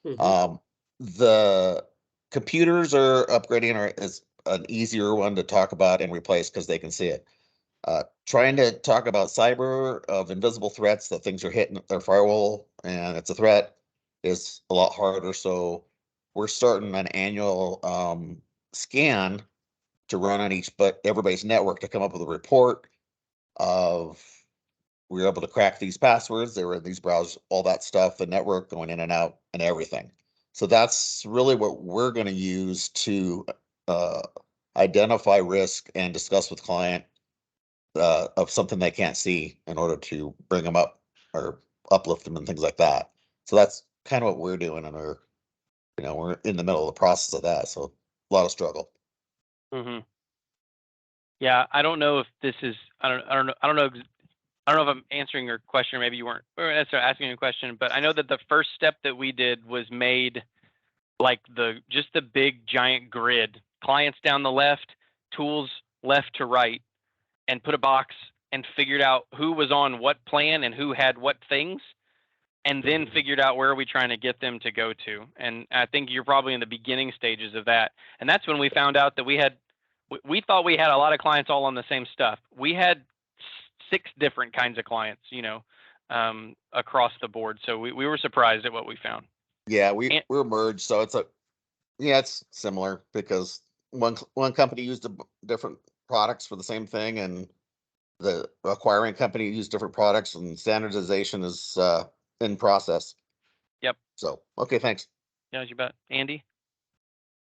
Mhm. The computers are upgrading is an easier one to talk about and replace because they can see it. Trying to talk about cyber of invisible threats, that things are hitting their firewall and it's a threat, is a lot harder. So we're starting an annual scan to run on everybody's network to come up with a report of, we were able to crack these passwords, they were in these browsers, all that stuff, the network going in and out and everything. So that's really what we're going to use to identify risk and discuss with client of something they can't see, in order to bring them up or uplift them and things like that. So that's kind of what we're doing, and we're in the middle of the process of that. So a lot of struggle. Mm-hmm. Yeah, I don't know if this is. I don't know. I don't know if I'm answering your question, or maybe you weren't necessarily asking a question, but I know that the first step that we did was made like just the big giant grid, clients down the left, tools left to right, and put a box and figured out who was on what plan and who had what things, and then figured out where are we trying to get them to go to. And I think you're probably in the beginning stages of that. And that's when we found out that we thought we had a lot of clients all on the same stuff. We had 6 different kinds of clients, across the board. So we were surprised at what we found. Yeah, we're merged, so it's similar, because one company used different products for the same thing, and the acquiring company used different products, and standardization is in process. Yep. So, okay, thanks. Yeah, you bet. Andy?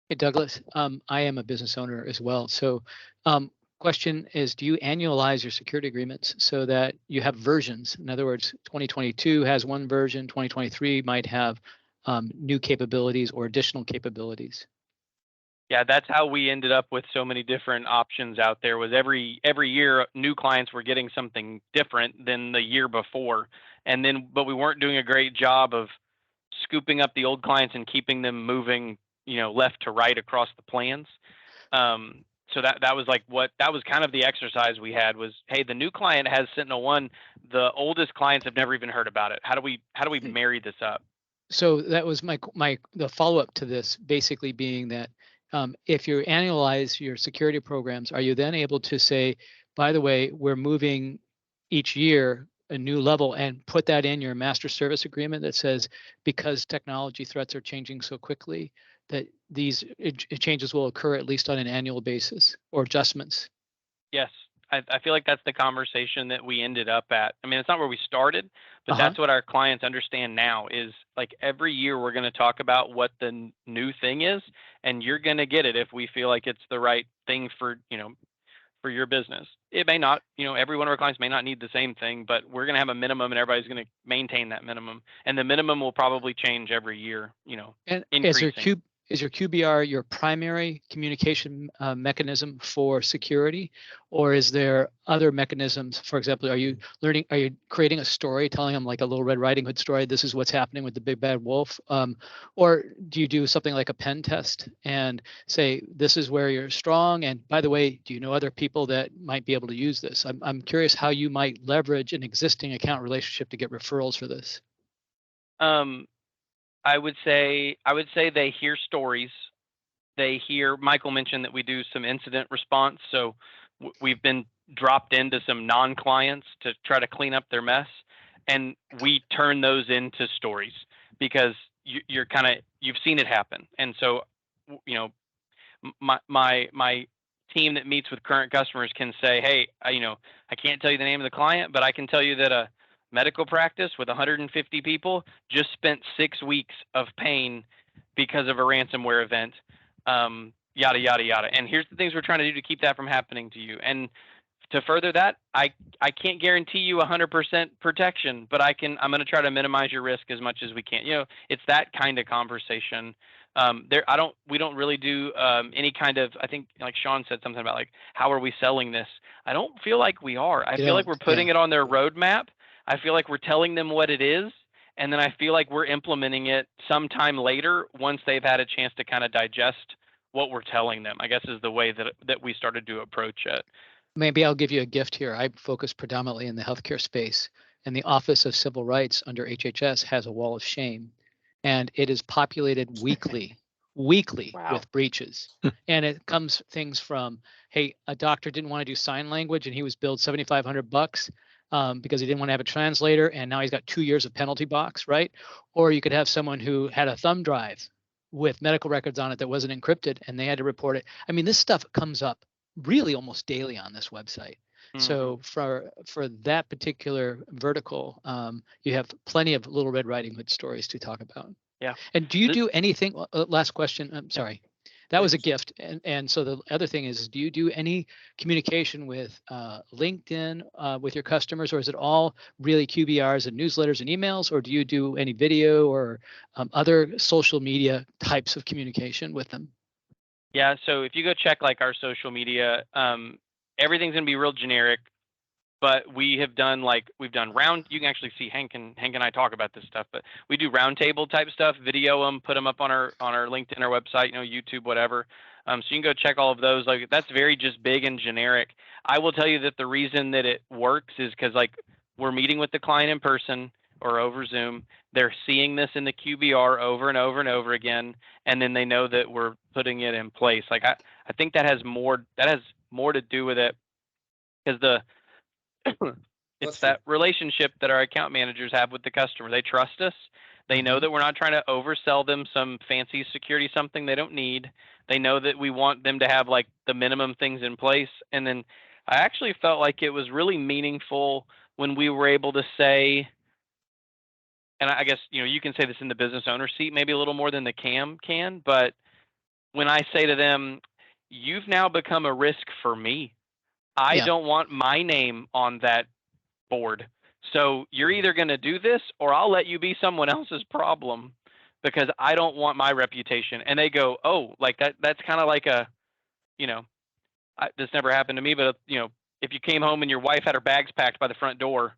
Hey, Douglas, I am a business owner as well. So question is, do you annualize your security agreements so that you have versions? In other words, 2022 has one version, 2023 might have new capabilities or additional capabilities. Yeah, that's how we ended up with so many different options out there. Was every year new clients were getting something different than the year before, but we weren't doing a great job of scooping up the old clients and keeping them moving, left to right across the plans. So that was kind of the exercise we had was, hey, the new client has SentinelOne, the oldest clients have never even heard about it. How do we marry this up? So that was the follow-up to this, basically being that if you annualize your security programs, are you then able to say, by the way, we're moving each year a new level, and put that in your master service agreement that says, because technology threats are changing so quickly, that these changes will occur at least on an annual basis, or adjustments? Yes. I feel like that's the conversation that we ended up at. I mean, it's not where we started, but that's what our clients understand now is, like, every year we're going to talk about what the new thing is, and you're going to get it if we feel like it's the right thing for your business. It may not, every one of our clients may not need the same thing, but we're going to have a minimum and everybody's going to maintain that minimum. And the minimum will probably change every year, And increasing. is your QBR your primary communication mechanism for security, or is there other mechanisms? For example, are you creating a story, telling them like a Little Red Riding Hood story? This is what's happening with the big bad wolf, or do you do something like a pen test and say this is where you're strong? And by the way, do you know other people that might be able to use this? I'm curious how you might leverage an existing account relationship to get referrals for this. I would say they hear stories. They hear Michael mentioned that we do some incident response. So we've been dropped into some non-clients to try to clean up their mess, and we turn those into stories because you've seen it happen. And so, you know, my team that meets with current customers can say, hey, I can't tell you the name of the client, but I can tell you that a medical practice with 150 people just spent 6 weeks of pain because of a ransomware event, yada, yada, yada. And here's the things we're trying to do to keep that from happening to you. And to further that, I can't guarantee you 100% protection, but I'm going to try to minimize your risk as much as we can. It's that kind of conversation. We don't really do any kind of, I think like Sean said something about like, how are we selling this? I don't feel like we are. I feel like we're putting it on their roadmap. I feel like we're telling them what it is. And then I feel like we're implementing it sometime later once they've had a chance to kind of digest what we're telling them, I guess is the way that we started to approach it. Maybe I'll give you a gift here. I focus predominantly in the healthcare space, and the Office of Civil Rights under HHS has a wall of shame, and it is populated weekly Wow. with breaches. And it comes things from, hey, a doctor didn't want to do sign language and he was billed $7,500 because he didn't want to have a translator, and now he's got 2 years of penalty box, right? Or you could have someone who had a thumb drive with medical records on it that wasn't encrypted and they had to report it. I mean, this stuff comes up really almost daily on this website. Mm-hmm. So for that particular vertical, you have plenty of Little Red Riding Hood stories to talk about. Yeah. And do you do anything? Last question. I'm sorry. That was a gift. And so the other thing is, do you do any communication with LinkedIn with your customers, or is it all really QBRs and newsletters and emails, or do you do any video or other social media types of communication with them? Yeah, so if you go check like our social media, everything's gonna be real generic, but we've done you can actually see Hank and I talk about this stuff, but we do roundtable type stuff, video them, put them up on our LinkedIn, our website, YouTube, whatever. So you can go check all of those. Like that's very just big and generic. I will tell you that the reason that it works is because like we're meeting with the client in person or over Zoom. They're seeing this in the QBR over and over and over again, and then they know that we're putting it in place. Like I think that has more to do with it, because it's that relationship that our account managers have with the customer. They trust us. They know that we're not trying to oversell them some fancy security, something they don't need. They know that we want them to have like the minimum things in place. And then I actually felt like it was really meaningful when we were able to say, and I guess, you can say this in the business owner seat, maybe a little more than the CAM can, but when I say to them, you've now become a risk for me. I don't want my name on that board. So you're either going to do this or I'll let you be someone else's problem, because I don't want my reputation. And they go, oh, like that's kind of like this never happened to me, but if you came home and your wife had her bags packed by the front door,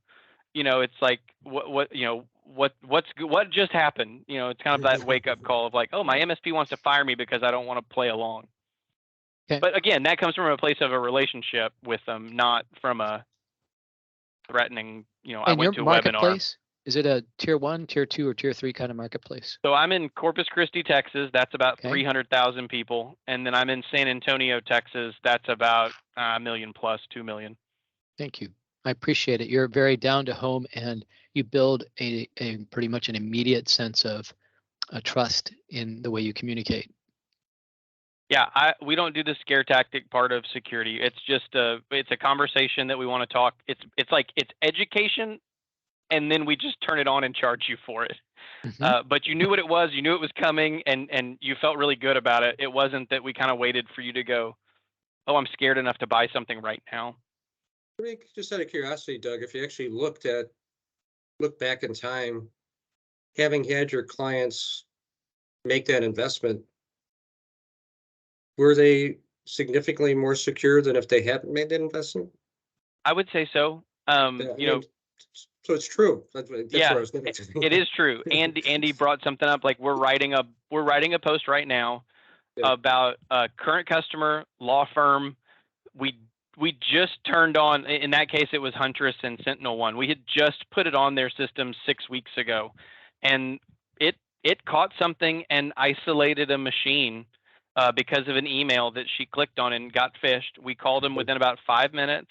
it's like, what just happened? It's kind of that wake up call of like, oh, my MSP wants to fire me because I don't want to play along. Okay. But again, that comes from a place of a relationship with them, not from a threatening, I went to a webinar. Is it a tier 1, tier 2, or tier 3 kind of marketplace? So I'm in Corpus Christi, Texas. That's about 300,000 people. And then I'm in San Antonio, Texas. That's about $1 million plus, 2 million. Thank you. I appreciate it. You're very down to home, and you build a pretty much an immediate sense of trust in the way you communicate. Yeah, we don't do the scare tactic part of security. It's just it's a conversation that we want to talk. It's like it's education, and then we just turn it on and charge you for it. Mm-hmm. But you knew what it was. You knew it was coming, and you felt really good about it. It wasn't that we kind of waited for you to go, oh, I'm scared enough to buy something right now. I mean, just out of curiosity, Doug, if you actually look back in time, having had your clients make that investment were they significantly more secure than if they hadn't made the investment? I would say so. Yeah, You know, so it's true. That's what I yeah, was getting to. it is true. Andy brought something up. Like we're writing a post right now Yeah. about a current customer law firm. We just turned on. In that case, it was Huntress and Sentinel One. We had just put it on their system 6 weeks ago, and it caught something and isolated a machine because of an email that she clicked on and got phished. We called them within about 5 minutes,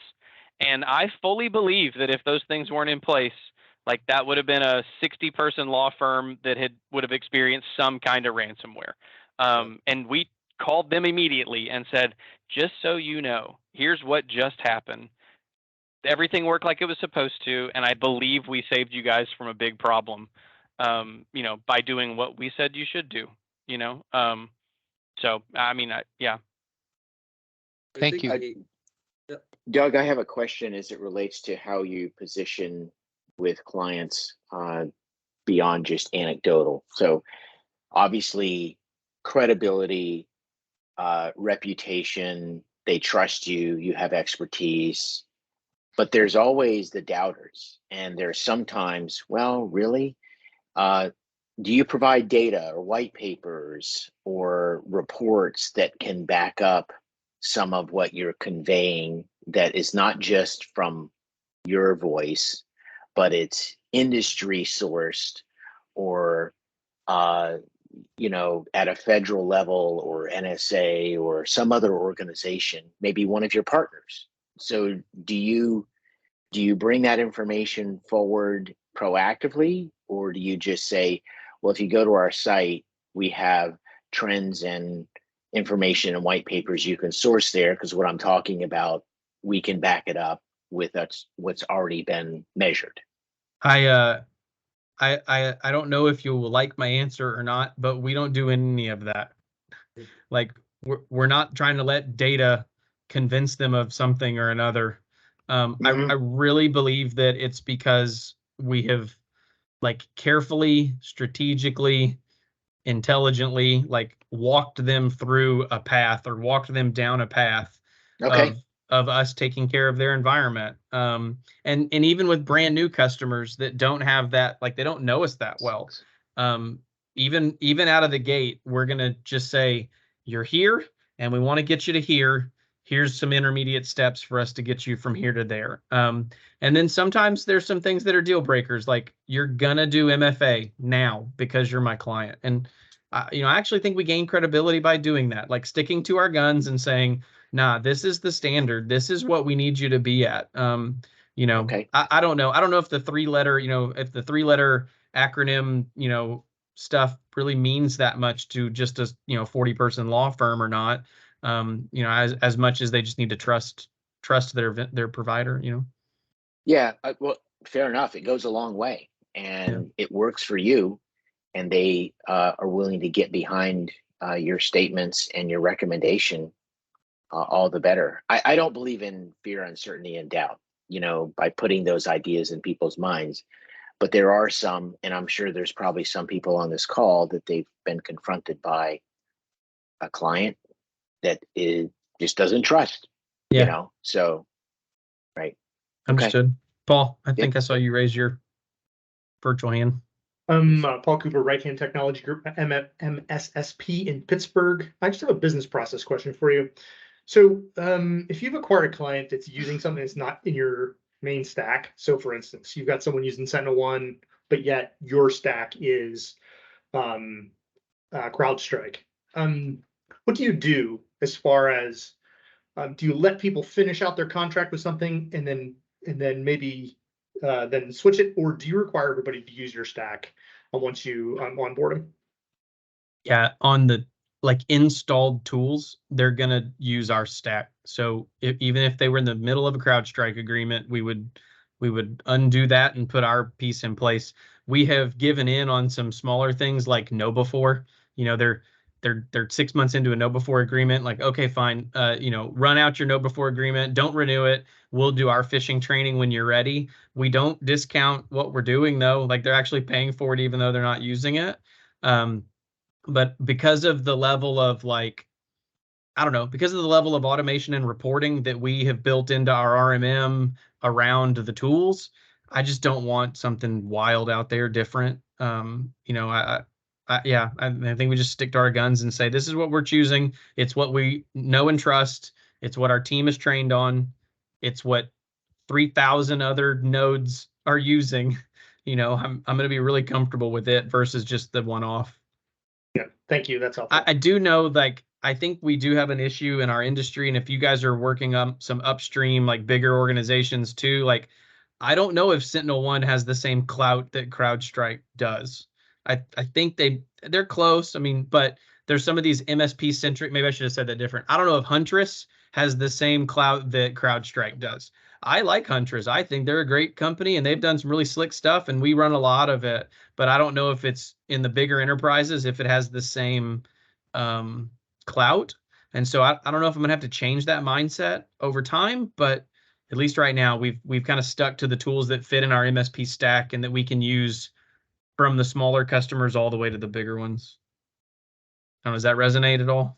and I fully believe that if those things weren't in place, like that would have been a 60-person law firm that would have experienced some kind of ransomware. And we called them immediately and said, just so you know, here's what just happened. Everything worked like it was supposed to, and I believe we saved you guys from a big problem, by doing what we said you should do, So, I mean, yeah. Thank you. Doug, I have a question as it relates to how you position with clients beyond just anecdotal. So obviously credibility, reputation, they trust you, you have expertise, but there's always the doubters. And there's sometimes, well, really? Do you provide data or white papers or reports that can back up some of what you're conveying that is not just from your voice, but it's industry sourced or at a federal level or NSA or some other organization, maybe one of your partners? So do you bring that information forward proactively, or do you just say, well, if you go to our site, we have trends and information and white papers you can source there, because what I'm talking about, we can back it up with what's already been measured? I don't know if you will like my answer or not, but we don't do any of that. Like we're not trying to let data convince them of something or another. I really believe that it's because we have carefully, strategically, intelligently walked them through a path or walked them down a path of us taking care of their environment. And even with brand new customers that don't have that, they don't know us that well. Even out of the gate, we're gonna just say, you're here and we want to get you to here. Here's some intermediate steps for us to get you from here to there. And then sometimes there's some things that are deal breakers, like you're gonna do MFA now because you're my client. And I actually think we gain credibility by doing that, sticking to our guns and saying, nah, this is the standard. This is what we need you to be at. I don't know. I don't know if the three-letter acronym, stuff really means that much to just a 40-person law firm or not. As much as they just need to trust their provider. Yeah, well, fair enough. It goes a long way, and it works for you, and they are willing to get behind your statements and your recommendation. All the better. I don't believe in fear, uncertainty, and doubt, by putting those ideas in people's minds. But there are some, and I'm sure there's probably some people on this call that they've been confronted by a client that just doesn't trust, so, right. Understood. Okay. Paul, I think I saw you raise your virtual hand. Paul Cooper, Right-Hand Technology Group, MSSP in Pittsburgh. I just have a business process question for you. So if you've acquired a client that's using something that's not in your main stack, so for instance, you've got someone using Sentinel-1, but yet your stack is CrowdStrike. What do you do as far as, do you let people finish out their contract with something and then maybe then switch it, or do you require everybody to use your stack once you onboard them? Yeah, on the installed tools, they're gonna use our stack. So even if they were in the middle of a CrowdStrike agreement, we would undo that and put our piece in place. We have given in on some smaller things like know before. They're 6 months into a know before agreement. Okay, fine. Run out your know before agreement. Don't renew it. We'll do our phishing training when you're ready. We don't discount what we're doing though. They're actually paying for it even though they're not using it. But because of the level of I don't know, because of the level of automation and reporting that we have built into our RMM around the tools, I just don't want something wild out there different. You know, I think we just stick to our guns and say, this is what we're choosing. It's what we know and trust. It's what our team is trained on. It's what 3,000 other nodes are using. You know, I'm going to be really comfortable with it versus just the one-off. Yeah, thank you. That's helpful. I do know, like, I think we do have an issue in our industry, and if you guys are working on some upstream, like bigger organizations too, like, I don't know if SentinelOne has the same clout that CrowdStrike does. I think they're close. I mean, but there's some of these MSP centric. Maybe I should have said that different. I don't know if Huntress has the same clout that CrowdStrike does. I like Huntress. I think they're a great company, and they've done some really slick stuff, and we run a lot of it. But I don't know if it's in the bigger enterprises, if it has the same clout. And so I don't know if I'm gonna have to change that mindset over time, but at least right now we've kind of stuck to the tools that fit in our MSP stack and that we can use from the smaller customers all the way to the bigger ones. Now, does that resonate at all?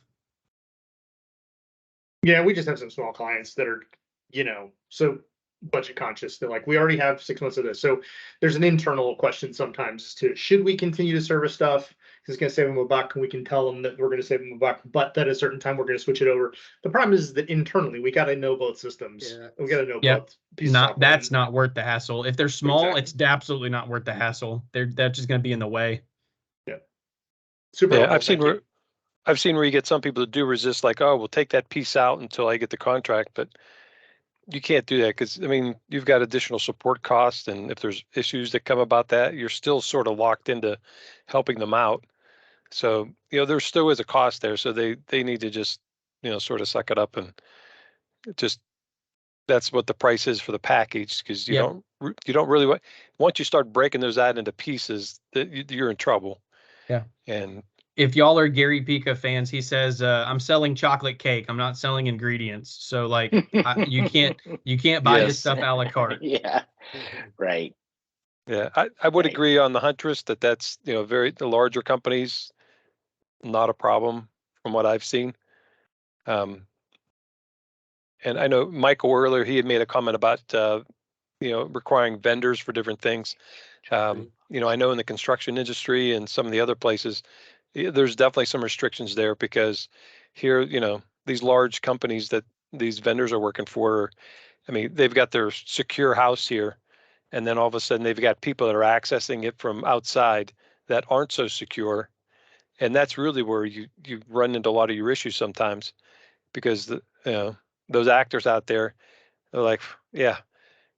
Yeah, we just have some small clients that are, you know, so budget conscious. They're like, we already have 6 months of this. So there's an internal question sometimes as to, should we continue to service stuff? It's going to save them a buck, and we can tell them that we're going to save them a buck, but at a certain time we're going to switch it over. The problem is that internally we got to know both systems. Yeah. We got to know Yep. both pieces of software. That's not worth the hassle. If they're small, Exactly. it's absolutely not worth the hassle. They're just going to be in the way. Super Yeah, helpful. I've seen Thank you. I've seen where you get some people that do resist, like, oh, we'll take that piece out until I get the contract, but you can't do that because, I mean, you've got additional support costs, and if there's issues that come about that, you're still sort of locked into helping them out. So, you know, there still is a cost there, so they need to just, you know, sort of suck it up and just, that's what the price is for the package, because you Yep. don't really once you start breaking those out into pieces, that you're in trouble. Yeah. And If y'all are Gary Pica fans, he says, I'm selling chocolate cake. I'm not selling ingredients. So like you can't buy his Yes. stuff a la carte. Yeah, right. Yeah, I would Right. agree on the Huntress that's, you know, the larger companies, not a problem from what I've seen. And I know Michael earlier, he had made a comment about, you know, requiring vendors for different things. You know, I know in the construction industry and some of the other places, there's definitely some restrictions there because here, you know, these large companies that these vendors are working for, I mean, they've got their secure house here, and then all of a sudden they've got people that are accessing it from outside that aren't so secure. And that's really where you run into a lot of your issues sometimes, because you know, those actors out there, they're like, yeah,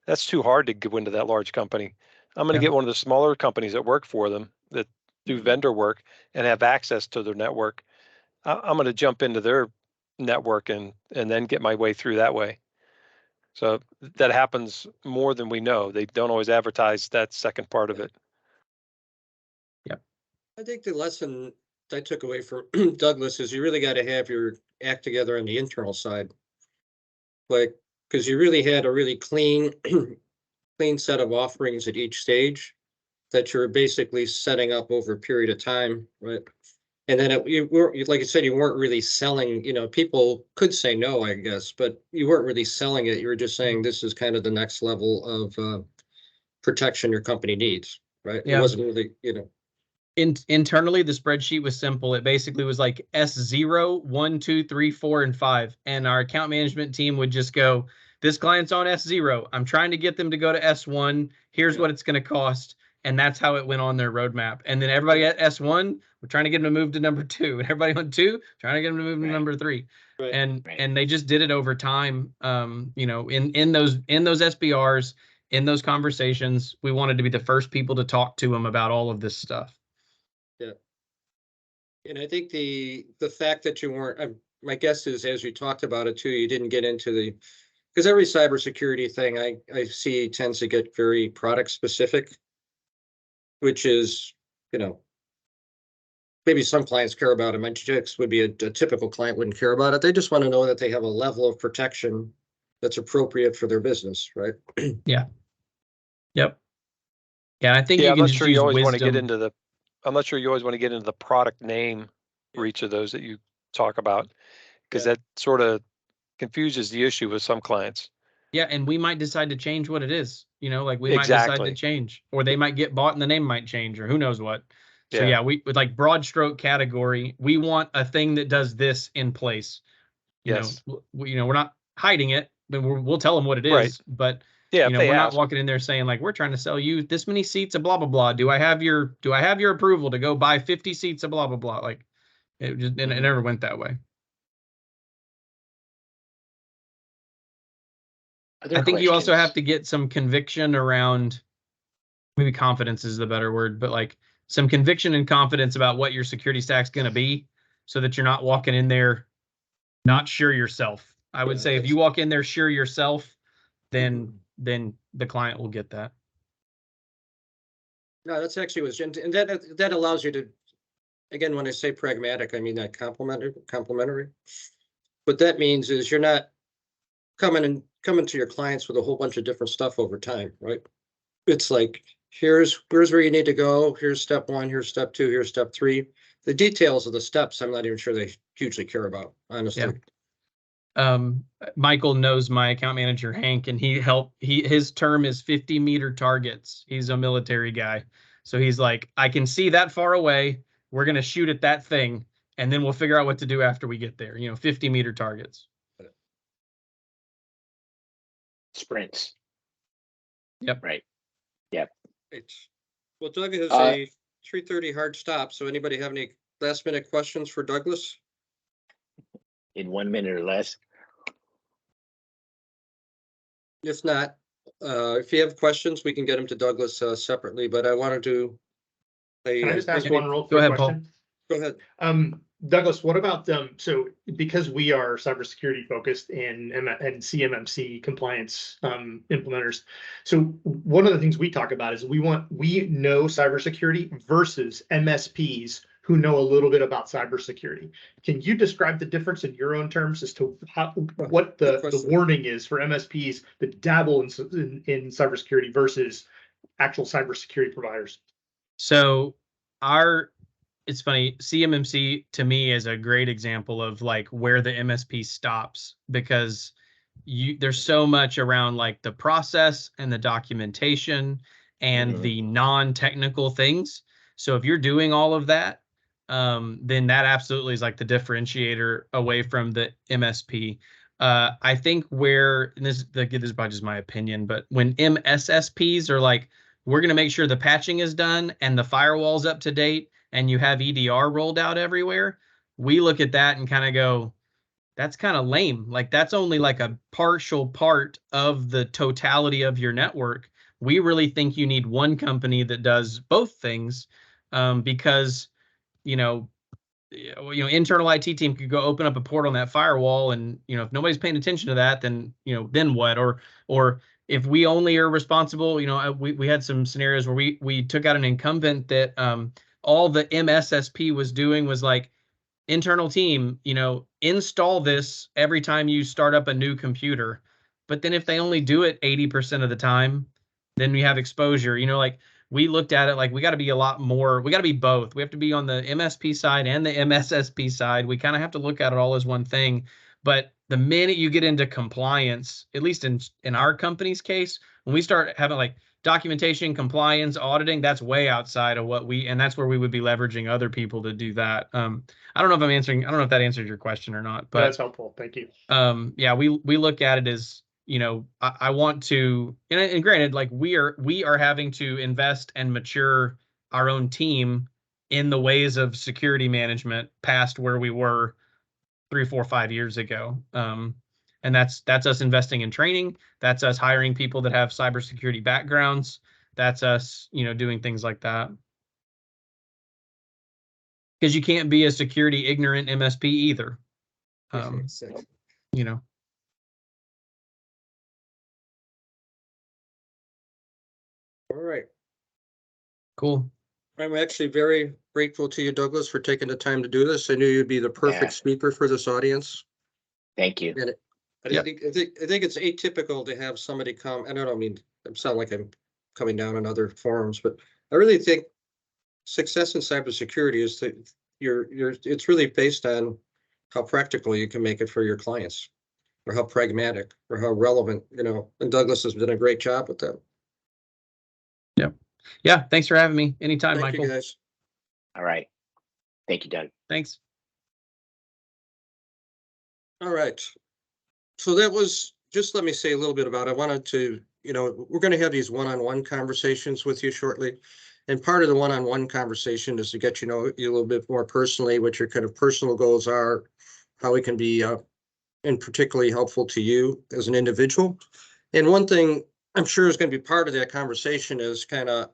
that's too hard to go into that large company. I'm going to Yeah. get one of the smaller companies that work for them that do vendor work and have access to their network. I'm going to jump into their network and then get my way through that way. So that happens more than we know. They don't always advertise that second part of it. I think the lesson I took away from Douglas is you really got to have your act together on the internal side. Like, because you really had a really clean set of offerings at each stage that you're basically setting up over a period of time, right? And then you were, like you said, you weren't really selling, you know, people could say no, I guess, but you weren't really selling it. You were just saying this is kind of the next level of protection your company needs, right? Yeah. It wasn't really, you know. Internally, the spreadsheet was simple. It basically was like S0, 1, 2, 3, 4, and 5. And our account management team would just go, this client's on S0. I'm trying to get them to go to S1. Here's what it's going to cost. And that's how it went on their roadmap. And then everybody at S1, we're trying to get them to move to number 2. And everybody on 2, trying to get them to move to number 3. Right. And they just did it over time. You know, in those SBRs, in those conversations, we wanted to be the first people to talk to them about all of this stuff. Yeah. And I think the fact that you weren't, my guess is, as you talked about it too, you didn't get into because every cybersecurity thing I see tends to get very product specific, which is, you know, maybe some clients care about it. My Jix would be a typical client wouldn't care about it. They just want to know that they have a level of protection that's appropriate for their business, right? Yeah. Yep. Yeah, I think Yeah, you I'm can not just sure use you always want to wisdom. get into the. I'm not sure you always want to get into the product name for each of those that you talk about, because that sort of confuses the issue with some clients. Yeah, and we might decide to change what it is. Like we might decide to Exactly. change, or they might get bought and the name might change, or who knows what. So Yeah. yeah, we with like broad stroke category, we want a thing that does this in place. Yes. We're not hiding it, but we'll tell them what it Right. is. But Yeah, if they we're not ask. walking in there saying like, we're trying to sell you this many seats of blah blah blah. Do I have your approval to go buy 50 seats of blah blah blah? Like it just it never went that way. Other I think you also questions? have to get some conviction around, maybe confidence is the better word, but like some conviction and confidence about what your security stack's going to be, so that you're not walking in there not sure yourself. I would say if you walk in there sure yourself, then the client will get that. No, that's actually was, and that allows you to, again, when I say pragmatic, I mean that complementary. What that means is you're not coming to your clients with a whole bunch of different stuff over time, right? It's like, here's where you need to go. Here's step 1, here's step 2, here's step 3. The details of the steps, I'm not even sure they hugely care about, honestly. Yeah. Michael knows my account manager, Hank, and his term is 50-meter targets. He's a military guy. So he's like, I can see that far away. We're going to shoot at that thing, and then we'll figure out what to do after we get there. 50-meter targets. Sprints. Yep. Right. Yep. Right. Well, Doug has a 3:30 hard stop. So anybody have any last minute questions for Douglas? In 1 minute or less. If not, if you have questions, we can get them to Douglas separately, but I wanted to. Can I just ask maybe- one real go quick ahead, question? Go ahead. Douglas, what about so because we are cybersecurity focused and CMMC compliance implementers, so one of the things we talk about is we know cybersecurity versus MSPs who know a little bit about cybersecurity. Can you describe the difference in your own terms as to what the warning is for MSPs that dabble in cybersecurity versus actual cybersecurity providers? So it's funny, CMMC to me is a great example of like where the MSP stops, because there's so much around like the process and the documentation and the non-technical things. So if you're doing all of that, then that absolutely is like the differentiator away from the MSP. I think and this is probably just my opinion, but when MSSPs are like, we're going to make sure the patching is done and the firewall's up to date and you have EDR rolled out everywhere, we look at that and kind of go, that's kind of lame. Like that's only like a partial part of the totality of your network. We really think you need one company that does both things, because internal IT team could go open up a port on that firewall, and if nobody's paying attention to that, then then what? Or if we only are responsible, we had some scenarios where we took out an incumbent that all the MSSP was doing was like, internal team, install this every time you start up a new computer. But then if they only do it 80% of the time, then we have exposure. Like we looked at it like we got to be a lot more. We got to be both. We have to be on the MSP side and the MSSP side. We kind of have to look at it all as one thing. But the minute you get into compliance, at least in our company's case, when we start having like documentation, compliance, auditing, that's way outside of and that's where we would be leveraging other people to do that. I don't know if that answered your question or not, but that's helpful. Thank you. Yeah, we look at it as, I want to, and granted, like we are having to invest and mature our own team in the ways of security management past where we were 3, 4, 5 years ago. And that's us investing in training. That's us hiring people that have cybersecurity backgrounds. That's us, doing things like that. Because you can't be a security ignorant MSP either. All right. Cool. I'm actually very grateful to you, Douglas, for taking the time to do this. I knew you'd be the perfect speaker for this audience. Thank you. And I think it's atypical to have somebody come, and I don't mean to sound like I'm coming down on other forums, but I really think success in cybersecurity is that it's really based on how practical you can make it for your clients, or how pragmatic, or how relevant, and Douglas has done a great job with that. Yeah. Thanks for having me. Anytime, Thank Michael. you, guys. All right. Thank you, Doug. Thanks. All right. So that was, just let me say a little bit about, I wanted to, we're going to have these one-on-one conversations with you shortly. And part of the one-on-one conversation is to get you know you a little bit more personally, what your kind of personal goals are, how it can be and particularly helpful to you as an individual. And one thing I'm sure is going to be part of that conversation is kind of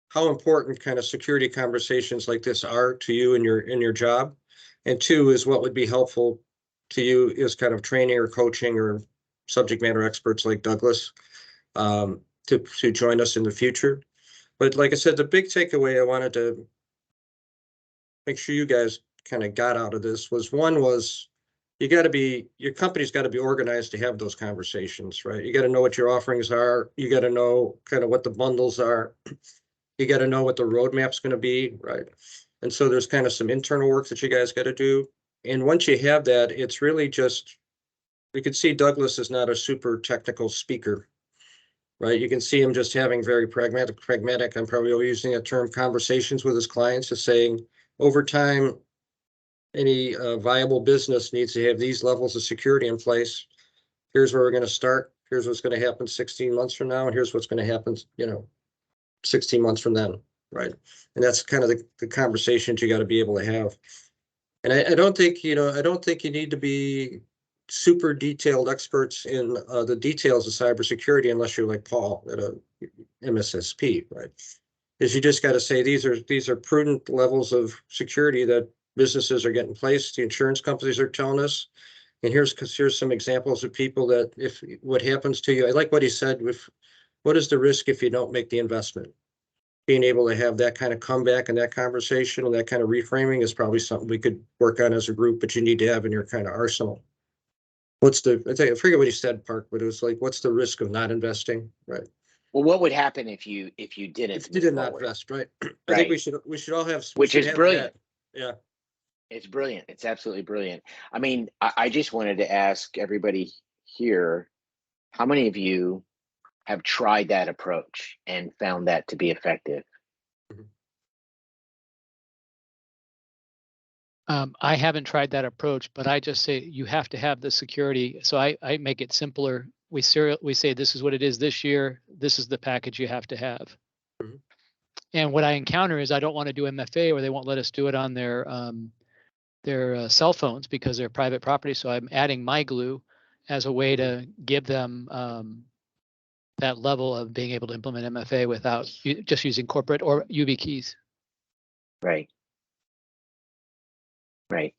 how important kind of security conversations like this are to you in your job. And two is what would be helpful to you is kind of training or coaching or subject matter experts like Douglas to join us in the future. But like I said, the big takeaway I wanted to make sure you guys kind of got out of this was your company's got to be organized to have those conversations, right? You got to know what your offerings are. You got to know kind of what the bundles are. You got to know what the roadmap's going to be, right? And so there's kind of some internal work that you guys got to do. And once you have that, it's really just, you can see Douglas is not a super technical speaker, right? You can see him just having very pragmatic, I'm probably using a term, conversations with his clients, is saying over time, any viable business needs to have these levels of security in place. Here's where we're going to start. Here's what's going to happen 16 months from now. And here's what's going to happen, 16 months from then, right? And that's kind of the conversations you got to be able to have. And I don't think, I don't think you need to be super detailed experts in the details of cybersecurity unless you're like Paul at a MSSP, right? Is you just got to say these are prudent levels of security that businesses are getting in place. The insurance companies are telling us, and here's some examples of people that if what happens to you, I like what he said with what is the risk if you don't make the investment? Being able to have that kind of comeback and that conversation and that kind of reframing is probably something we could work on as a group, but you need to have in your kind of arsenal. I forget what he said, Park, but it was like, what's the risk of not investing? Right. Well, what would happen if you didn't? If you did not invest, right? I Right. think we should all have, Which is brilliant. That. Yeah. It's brilliant. It's absolutely brilliant. I mean, I just wanted to ask everybody here, how many of you have tried that approach and found that to be effective? I haven't tried that approach, but I just say you have to have the security. So I make it simpler. We say this is what it is this year. This is the package you have to have. Mhm. And what I encounter is I don't want to do MFA, or they won't let us do it on their cell phones because they're private property. So I'm adding MyGlue as a way to give them that level of being able to implement MFA without just using corporate or YubiKeys. Right. Right.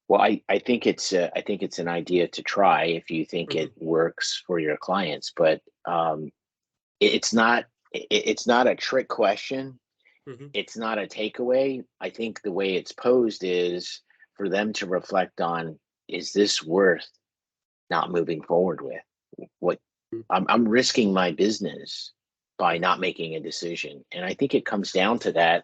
Well, I think it's an idea to try if you think it works for your clients, but it's not a trick question. It's not a takeaway. I think the way it's posed is for them to reflect on, is this worth not moving forward with? What I'm risking my business by not making a decision. And I think it comes down to that.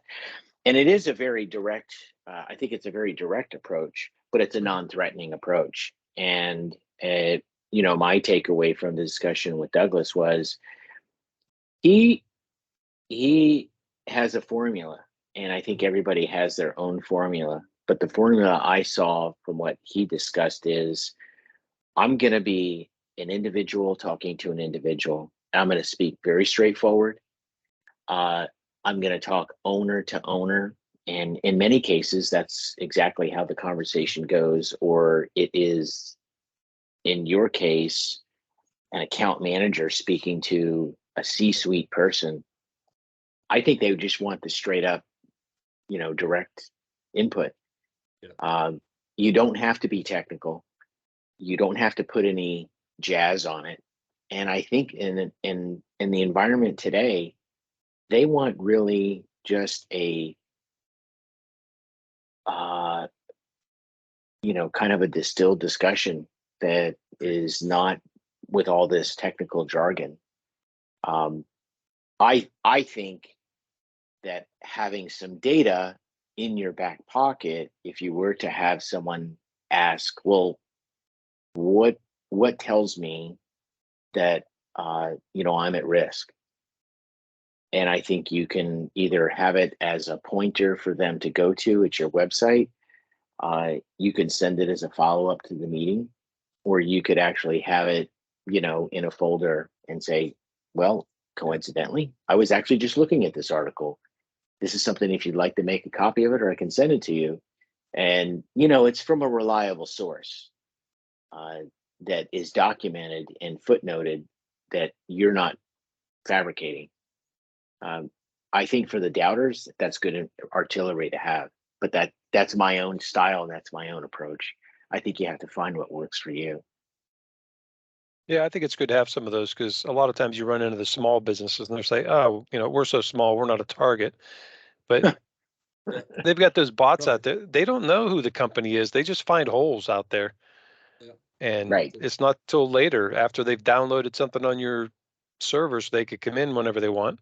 And it is a very direct, I think it's a very direct approach, but it's a non-threatening approach. And, my takeaway from the discussion with Douglas was he has a formula, and I think everybody has their own formula. But the formula I saw from what he discussed is, I'm going to be an individual talking to an individual. I'm going to speak very straightforward. I'm going to talk owner to owner. And in many cases, that's exactly how the conversation goes. Or it is, in your case, an account manager speaking to a C-suite person. I think they would just want the straight up, direct input. Yeah. You don't have to be technical. You don't have to put any jazz on it. And I think in the environment today, they want really just a kind of a distilled discussion that is not with all this technical jargon. I think that having some data in your back pocket if you were to have someone ask, well, what tells me that I'm at risk? And I think you can either have it as a pointer for them to go to at your website. You can send it as a follow-up to the meeting, or you could actually have it, in a folder and say, well, coincidentally, I was actually just looking at this article. This is something, if you'd like to make a copy of it, or I can send it to you. And, it's from a reliable source that is documented and footnoted, that you're not fabricating. I think for the doubters, that's good artillery to have, but that's my own style. And that's my own approach. I think you have to find what works for you. Yeah, I think it's good to have some of those, because a lot of times you run into the small businesses and they're saying, oh, we're so small, we're not a target. But they've got those bots out there. They don't know who the company is. They just find holes out there. Yeah. And Right. it's not till later, after they've downloaded something on your server, so they could come in whenever they want.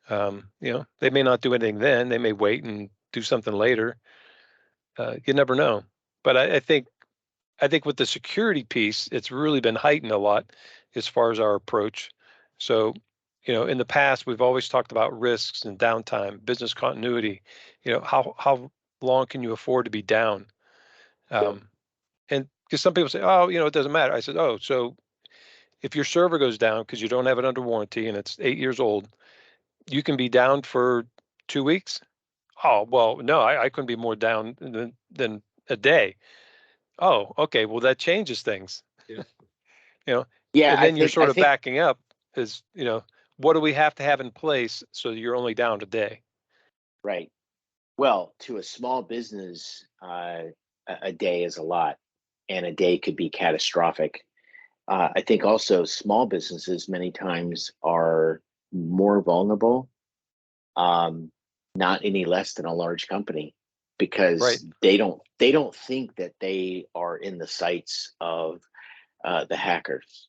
They may not do anything then. They may wait and do something later. You never know. But I think with the security piece, it's really been heightened a lot as far as our approach. So, in the past, we've always talked about risks and downtime, business continuity. How long can you afford to be down? And because some people say, oh, it doesn't matter. I said, oh, so if your server goes down because you don't have it under warranty and it's 8 years old, you can be down for 2 weeks. Oh, well, no, I couldn't be more down than a day. Oh, okay. Well, that changes things. Yeah. Yeah, And I then you're think sort of backing up is, what do we have to have in place so you're only down a day? right. Well, to a small business, a day is a lot, and a day could be catastrophic. I think also small businesses many times are more vulnerable, not any less than a large company, Right. because they don't think that they are in the sights of the hackers,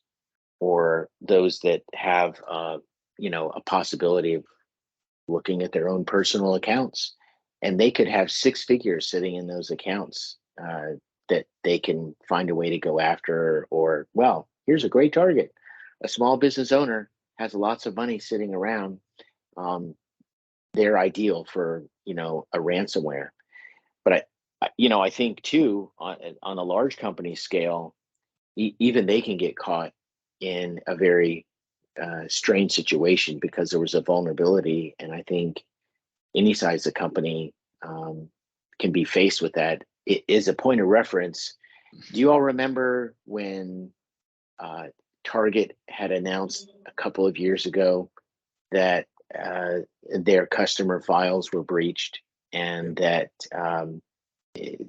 or those that have a possibility of looking at their own personal accounts, and they could have six figures sitting in those accounts that they can find a way to go after. Or, well, here's a great target: a small business owner has lots of money sitting around. They're ideal for a ransomware. But I think too, on a large company scale, even they can get caught in a very strange situation because there was a vulnerability. And I think any size of company can be faced with that. It is a point of reference. Do you all remember when Target had announced a couple of years ago that their customer files were breached, and that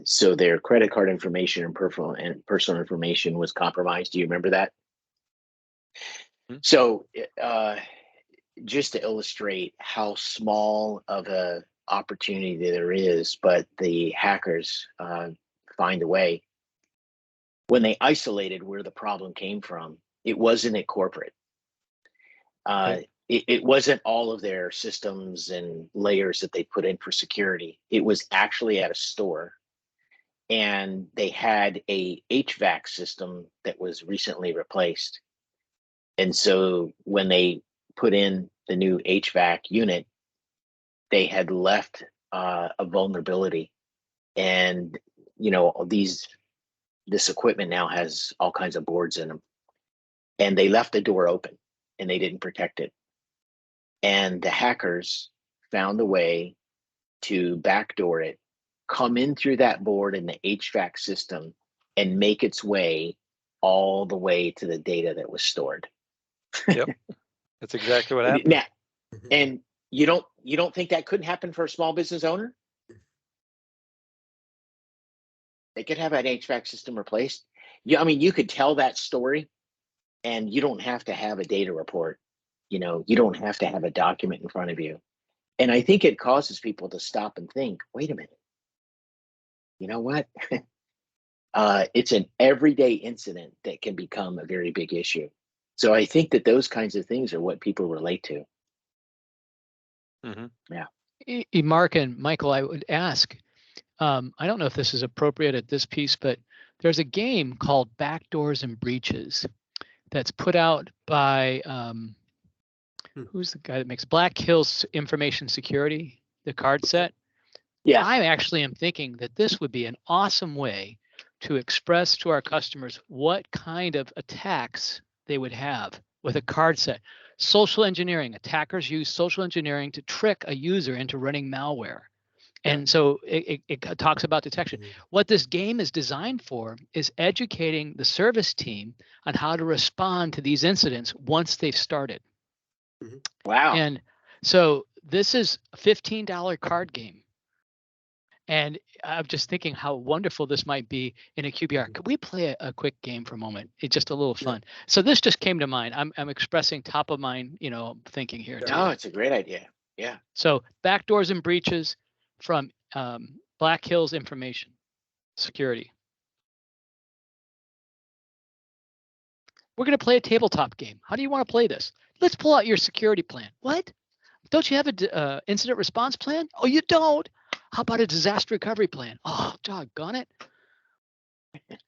so their credit card information and personal information was compromised? Do you remember that? Mhm. So just to illustrate how small of a opportunity there is, but the hackers find a way. When they isolated where the problem came from, it wasn't at corporate. It wasn't all of their systems and layers that they put in for security. It was actually at a store, and they had a HVAC system that was recently replaced. And so when they put in the new HVAC unit, they had left a vulnerability. And this equipment now has all kinds of boards in them, and they left the door open and they didn't protect it. And the hackers found a way to backdoor it, come in through that board in the HVAC system, and make its way all the way to the data that was stored. Yep. That's exactly what happened. Now, and you don't think that couldn't happen for a small business owner? They could have an HVAC system replaced. You could tell that story, and you don't have to have a data report. You don't have to have a document in front of you. And I think it causes people to stop and think, wait a minute, you know what? It's an everyday incident that can become a very big issue. So I think that those kinds of things are what people relate to. Mm-hmm. Yeah. Mark and Michael, I would ask, I don't know if this is appropriate at this piece, but there's a game called Backdoors and Breaches that's put out by, who's the guy that makes Black Hills Information Security, the card set? Yeah. I actually am thinking that this would be an awesome way to express to our customers what kind of attacks they would have with a card set. Social engineering, attackers use social engineering to trick a user into running malware. And so it talks about detection. What this game is designed for is educating the service team on how to respond to these incidents once they've started. Wow. And so this is a $15 card game. And I'm just thinking how wonderful this might be in a QBR. Could we play a quick game for a moment? It's just a little fun. So this just came to mind. I'm expressing top of mind, thinking here. No, it's a great idea. Yeah. So Backdoors and Breaches from Black Hills Information Security. We're going to play a tabletop game. How do you want to play this? Let's pull out your security plan. What? Don't you have a incident response plan? Oh, you don't? How about a disaster recovery plan? Oh, doggone it.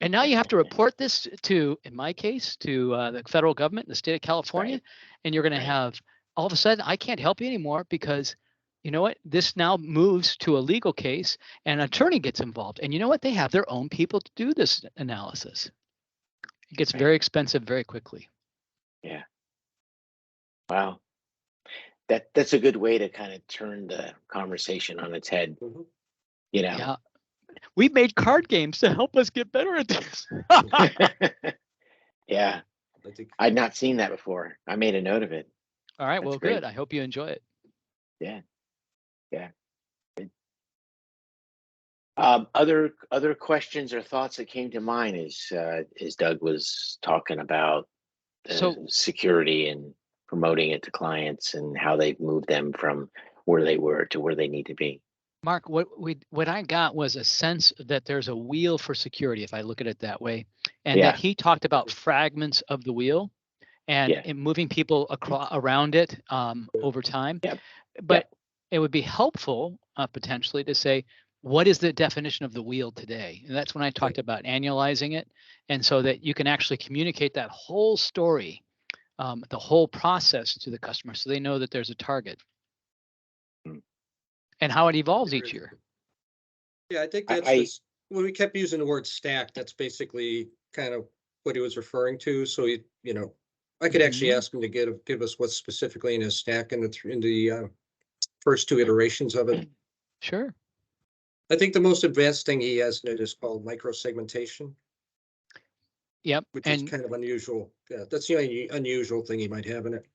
And now you have to report this to, in my case, to the federal government in the state of California. Right. And you're going to have, all of a sudden, I can't help you anymore because, you know what? This now moves to a legal case and an attorney gets involved. And you know what? They have their own people to do this analysis. It gets very expensive very quickly. Yeah. Wow. That's a good way to kind of turn the conversation on its head. Yeah. We've made card games to help us get better at this. Yeah. I'd not seen that before. I made a note of it. All right. That's Well, great. good. I hope you enjoy it. Yeah. Yeah. Good. Other questions or thoughts that came to mind as Doug was talking about security and promoting it to clients and how they've moved them from where they were to where they need to be. Mark, what I got was a sense that there's a wheel for security, if I look at it that way, and that he talked about fragments of the wheel and moving people around it over time. But it would be helpful potentially to say, what is the definition of the wheel today? And that's when I talked about annualizing it, and so that you can actually communicate that whole story, the whole process to the customer, so they know that there's a target. And how it evolves each year. Yeah, I think that's when we kept using the word stack, that's basically kind of what he was referring to. So, I could actually ask him to give us what's specifically in his stack in the first two iterations of it. Sure. I think the most advanced thing he has in it is called microsegmentation. Yep. Which is kind of unusual. Yeah, that's the only unusual thing he might have in it.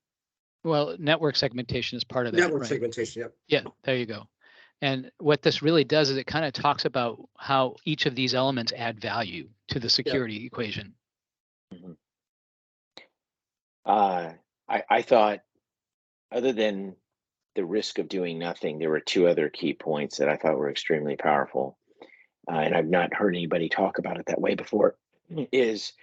Well, network segmentation is part of that. Network segmentation, yep. Yeah, there you go. And what this really does is it kind of talks about how each of these elements add value to the security equation. I thought, other than the risk of doing nothing, there were two other key points that I thought were extremely powerful. And I've not heard anybody talk about it that way before, is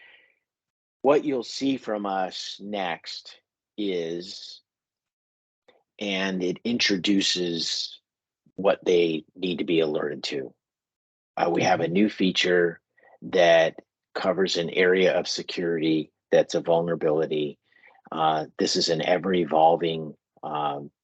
what you'll see from us next is, and it introduces what they need to be alerted to. We have a new feature that covers an area of security that's a vulnerability. This is an ever evolving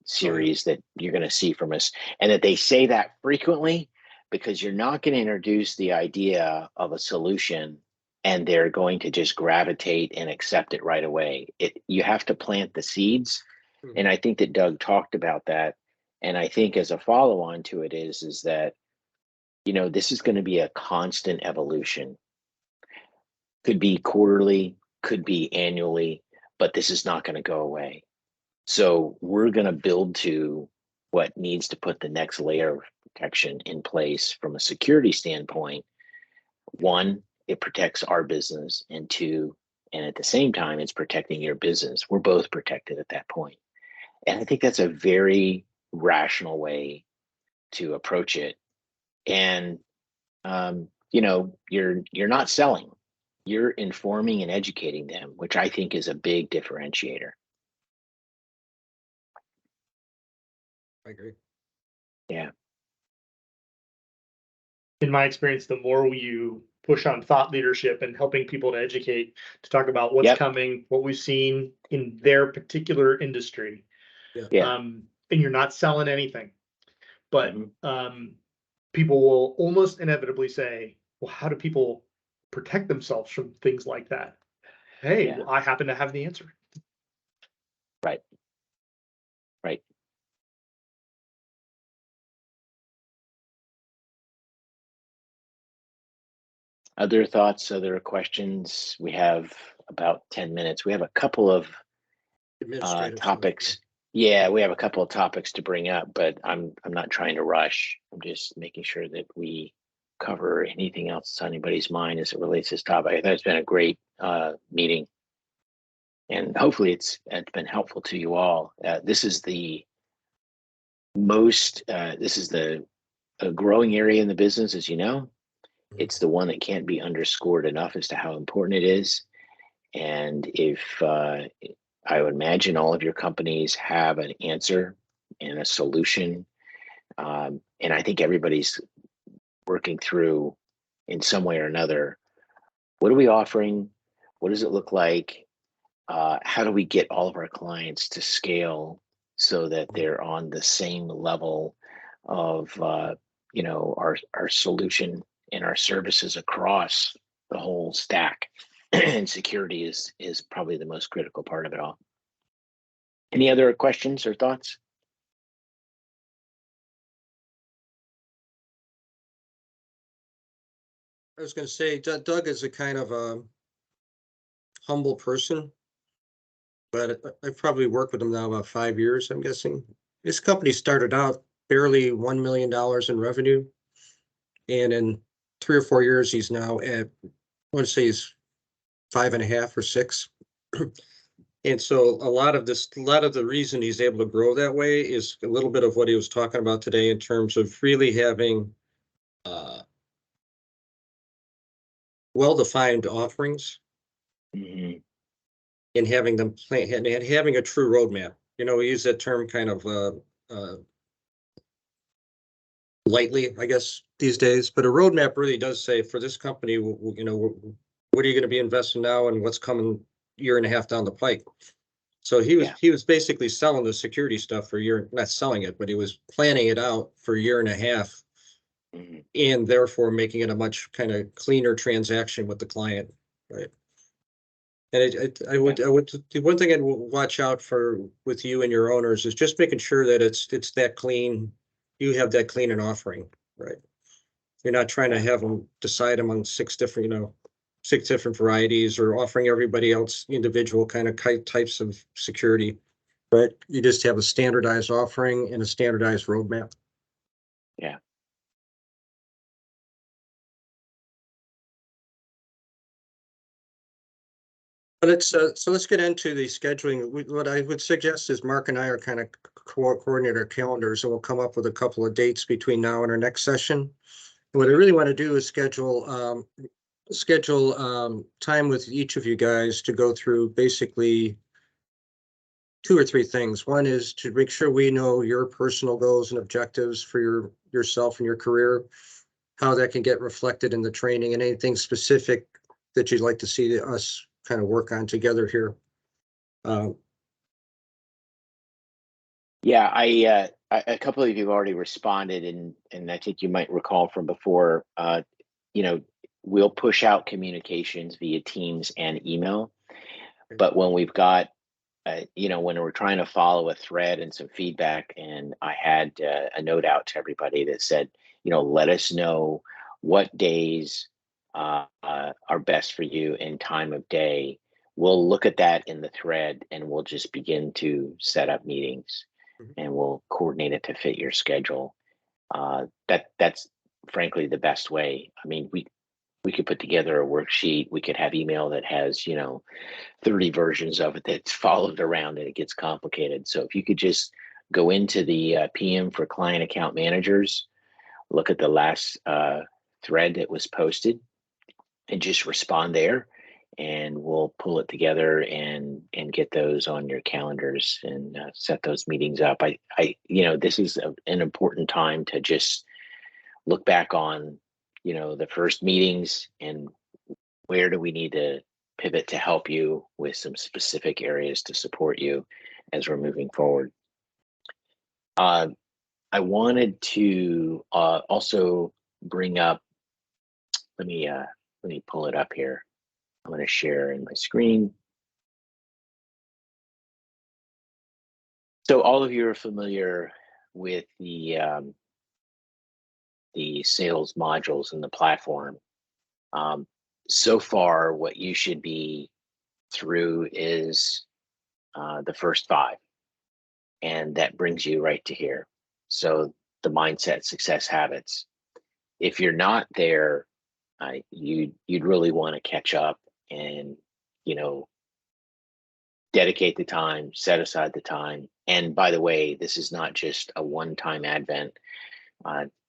series that you're going to see from us, and that they say that frequently because you're not going to introduce the idea of a solution and they're going to just gravitate and accept it right away. You have to plant the seeds. And I think that Doug talked about that. And I think as a follow-on to it is that, this is going to be a constant evolution. Could be quarterly, could be annually, but this is not going to go away. So we're going to build to what needs to put the next layer of protection in place from a security standpoint. One, it protects our business, and two, and at the same time, it's protecting your business. We're both protected at that point. And I think that's a very rational way to approach it. And you're not selling, you're informing and educating them, which I think is a big differentiator. I agree. Yeah. In my experience, the more you push on thought leadership and helping people to educate, to talk about what's Yep. coming, what we've seen in their particular industry, Yeah. and you're not selling anything, but Mhm. people will almost inevitably say, well, how do people protect themselves from things like that? Hey, Yeah. well, I happen to have the answer. Right. Right. Other thoughts, other questions? We have about 10 minutes. We have a couple of Administrative stuff. topics. Yeah, we have a couple of topics to bring up, but I'm not trying to rush. I'm just making sure that we cover anything else that's on anybody's mind as it relates to this topic. I thought it's been a great meeting, and hopefully it's been helpful to you all. This is the growing area in the business, as you know. It's the one that can't be underscored enough as to how important it is. And if I would imagine all of your companies have an answer and a solution. And I think everybody's working through in some way or another. What are we offering? What does it look like? How do we get all of our clients to scale so that they're on the same level of our solution and our services across the whole stack? And security is probably the most critical part of it all. Any other questions or thoughts? I was going to say, Doug is a kind of a humble person, but I've probably worked with him now about 5 years, I'm guessing. His company started out barely $1 million in revenue. And in 3 or 4 years, he's now at, I want to say he's 5.5 or 6. And so a lot of the reason he's able to grow that way is a little bit of what he was talking about today in terms of really having well-defined offerings Mhm. and having them plan and having a true roadmap. We use that term kind of lightly, I guess, these days, but a roadmap really does say for this company, what are you going to be investing now and what's coming year and a half down the pike. So he was basically selling the security stuff for a year, not selling it, but he was planning it out for a year and a half, Mhm. and therefore making it a much kind of cleaner transaction with the client, right? And I would the one thing I'd watch out for with you and your owners is just making sure that it's that clean. You have that clean an offering, right? You're not trying to have them decide among six different varieties or offering everybody else individual kind of types of security, right? You just have a standardized offering and a standardized roadmap. Yeah. But so let's get into the scheduling. What I would suggest is Mark and I are kind of coordinate our calendars, and we'll come up with a couple of dates between now and our next session. What I really want to do is schedule time with each of you guys to go through basically 2 or 3 things. One is to make sure we know your personal goals and objectives for yourself and your career, how that can get reflected in the training, and anything specific that you'd like to see us kind of work on together here. Yeah, a couple of you have already responded, and I think you might recall from before. We'll push out communications via Teams and email, but when we've got, when we're trying to follow a thread and some feedback, and I had a note out to everybody that said, let us know what days are best for you and time of day. We'll look at that in the thread, and we'll just begin to set up meetings. And we'll coordinate it to fit your schedule. That's frankly the best way. I mean, we could put together a worksheet. We could have email that has 30 versions of it that's followed around, and it gets complicated. So if you could just go into the PM for client account managers, look at the last thread that was posted, and just respond there, and we'll pull it together and get those on your calendars and set those meetings up. This is an important time to just look back on, the first meetings and where do we need to pivot to help you with some specific areas to support you as we're moving forward. I wanted to also bring up, let me pull it up here. I'm going to share in my screen. So all of you are familiar with the sales modules in the platform. So far, what you should be through is the first 5, and that brings you right to here. So the mindset, success, habits. If you're not there, you'd really want to catch up and dedicate the time, set aside the time. And by the way, this is not just a one-time advent.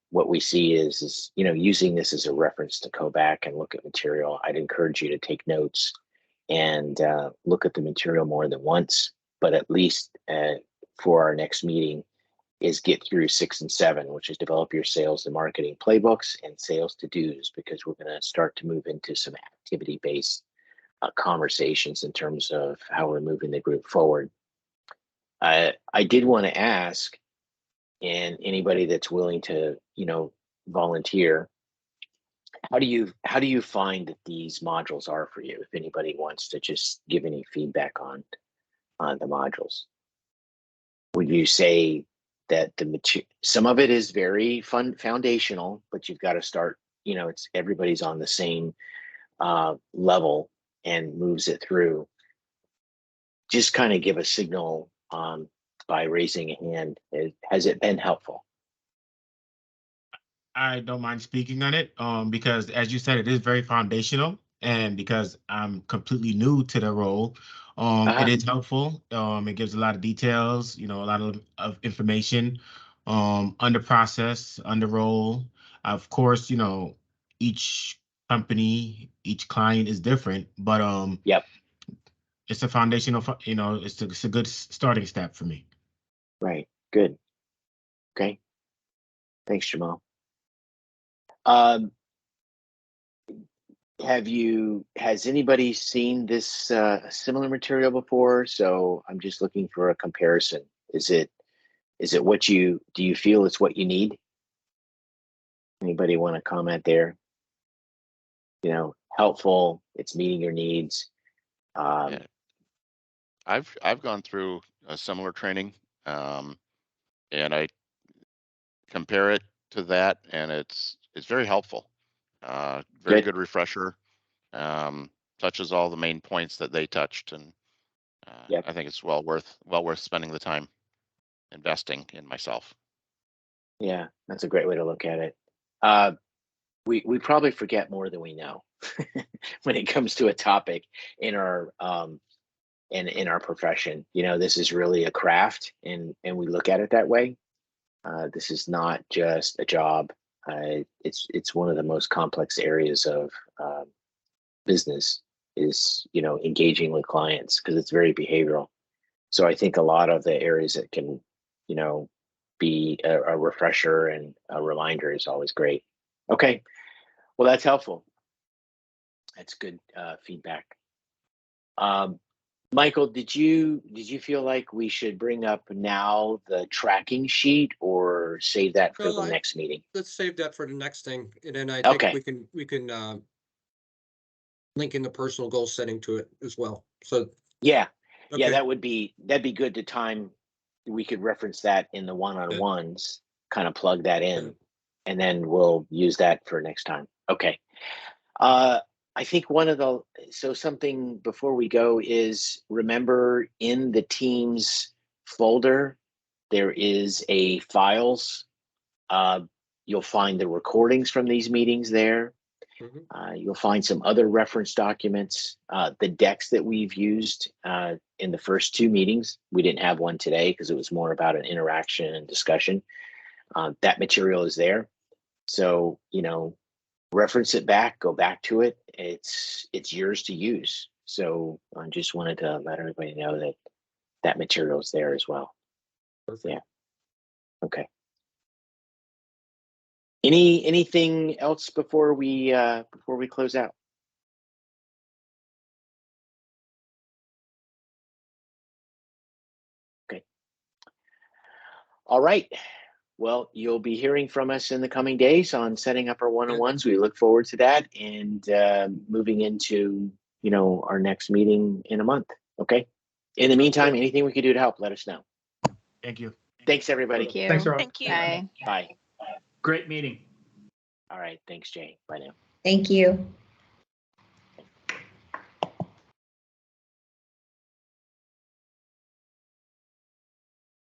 What we see is using this as a reference to go back and look at material. I'd encourage you to take notes and look at the material more than once, but at least for our next meeting is get through 6 and 7, which is develop your sales and marketing playbooks and sales to-dos, because we're going to start to move into some activity-based conversations in terms of how we're moving the group forward. I did want to ask, and anybody that's willing to, volunteer, how do you find that these modules are for you? If anybody wants to just give any feedback on the modules, would you say that some of it is very foundational, but you've got to start, it's everybody's on the same level and moves it through? Just kind of give a signal by raising a hand. Has it been helpful? I don't mind speaking on it because, as you said, it is very foundational, and because I'm completely new to the role, it is helpful. It gives a lot of details, a lot of information on the process, on the role. Of course, each company, each client is different, but Yep. It's a foundational, it's a good starting step for me. Right. Good. Okay. Thanks, Jamal. Has anybody seen this similar material before? So I'm just looking for a comparison. Is it do you feel it's what you need? Anybody want to comment there? Helpful, it's meeting your needs. Yeah. I've gone through a similar training, and I compare it to that, and it's very helpful. Very good refresher. Touches all the main points that they touched, and Yep. I think it's well worth spending the time investing in myself. Yeah, that's a great way to look at it. We probably forget more than we know when it comes to a topic in our in our profession. This is really a craft, and we look at it that way. This is not just a job. It's one of the most complex areas of business is engaging with clients, because it's very behavioral. So I think a lot of the areas that can be a refresher and a reminder is always great. Okay, well, that's helpful. That's good feedback. Michael, did you feel like we should bring up now the tracking sheet, or save that for the next meeting? Let's save that for the next thing, and then I Okay. think we can link in the personal goal setting to it as well. So yeah, okay. that'd be good to time. We could reference that in the one-on-ones, kind of plug that in, and then we'll use that for next time. Okay. I think something before we go is, remember, in the Teams folder, there is a files. You'll find the recordings from these meetings there. You'll find some other reference documents, the decks that we've used in the first 2 meetings. We didn't have one today because it was more about an interaction and discussion. That material is there. So, reference it back, go back to it. It's yours to use. So I just wanted to let everybody know that that material is there as well. Perfect. Yeah. Okay. Anything else before we close out? Okay. All right. Well, you'll be hearing from us in the coming days on setting up our one-on-ones. We look forward to that, and moving into, our next meeting in a month. Okay. In the meantime, anything we can do to help, let us know. Thank you. Thanks, everybody. Thank you. Thanks, Rob. Thank you. Bye. Great meeting. All right. Thanks, Jay. Bye now. Thank you.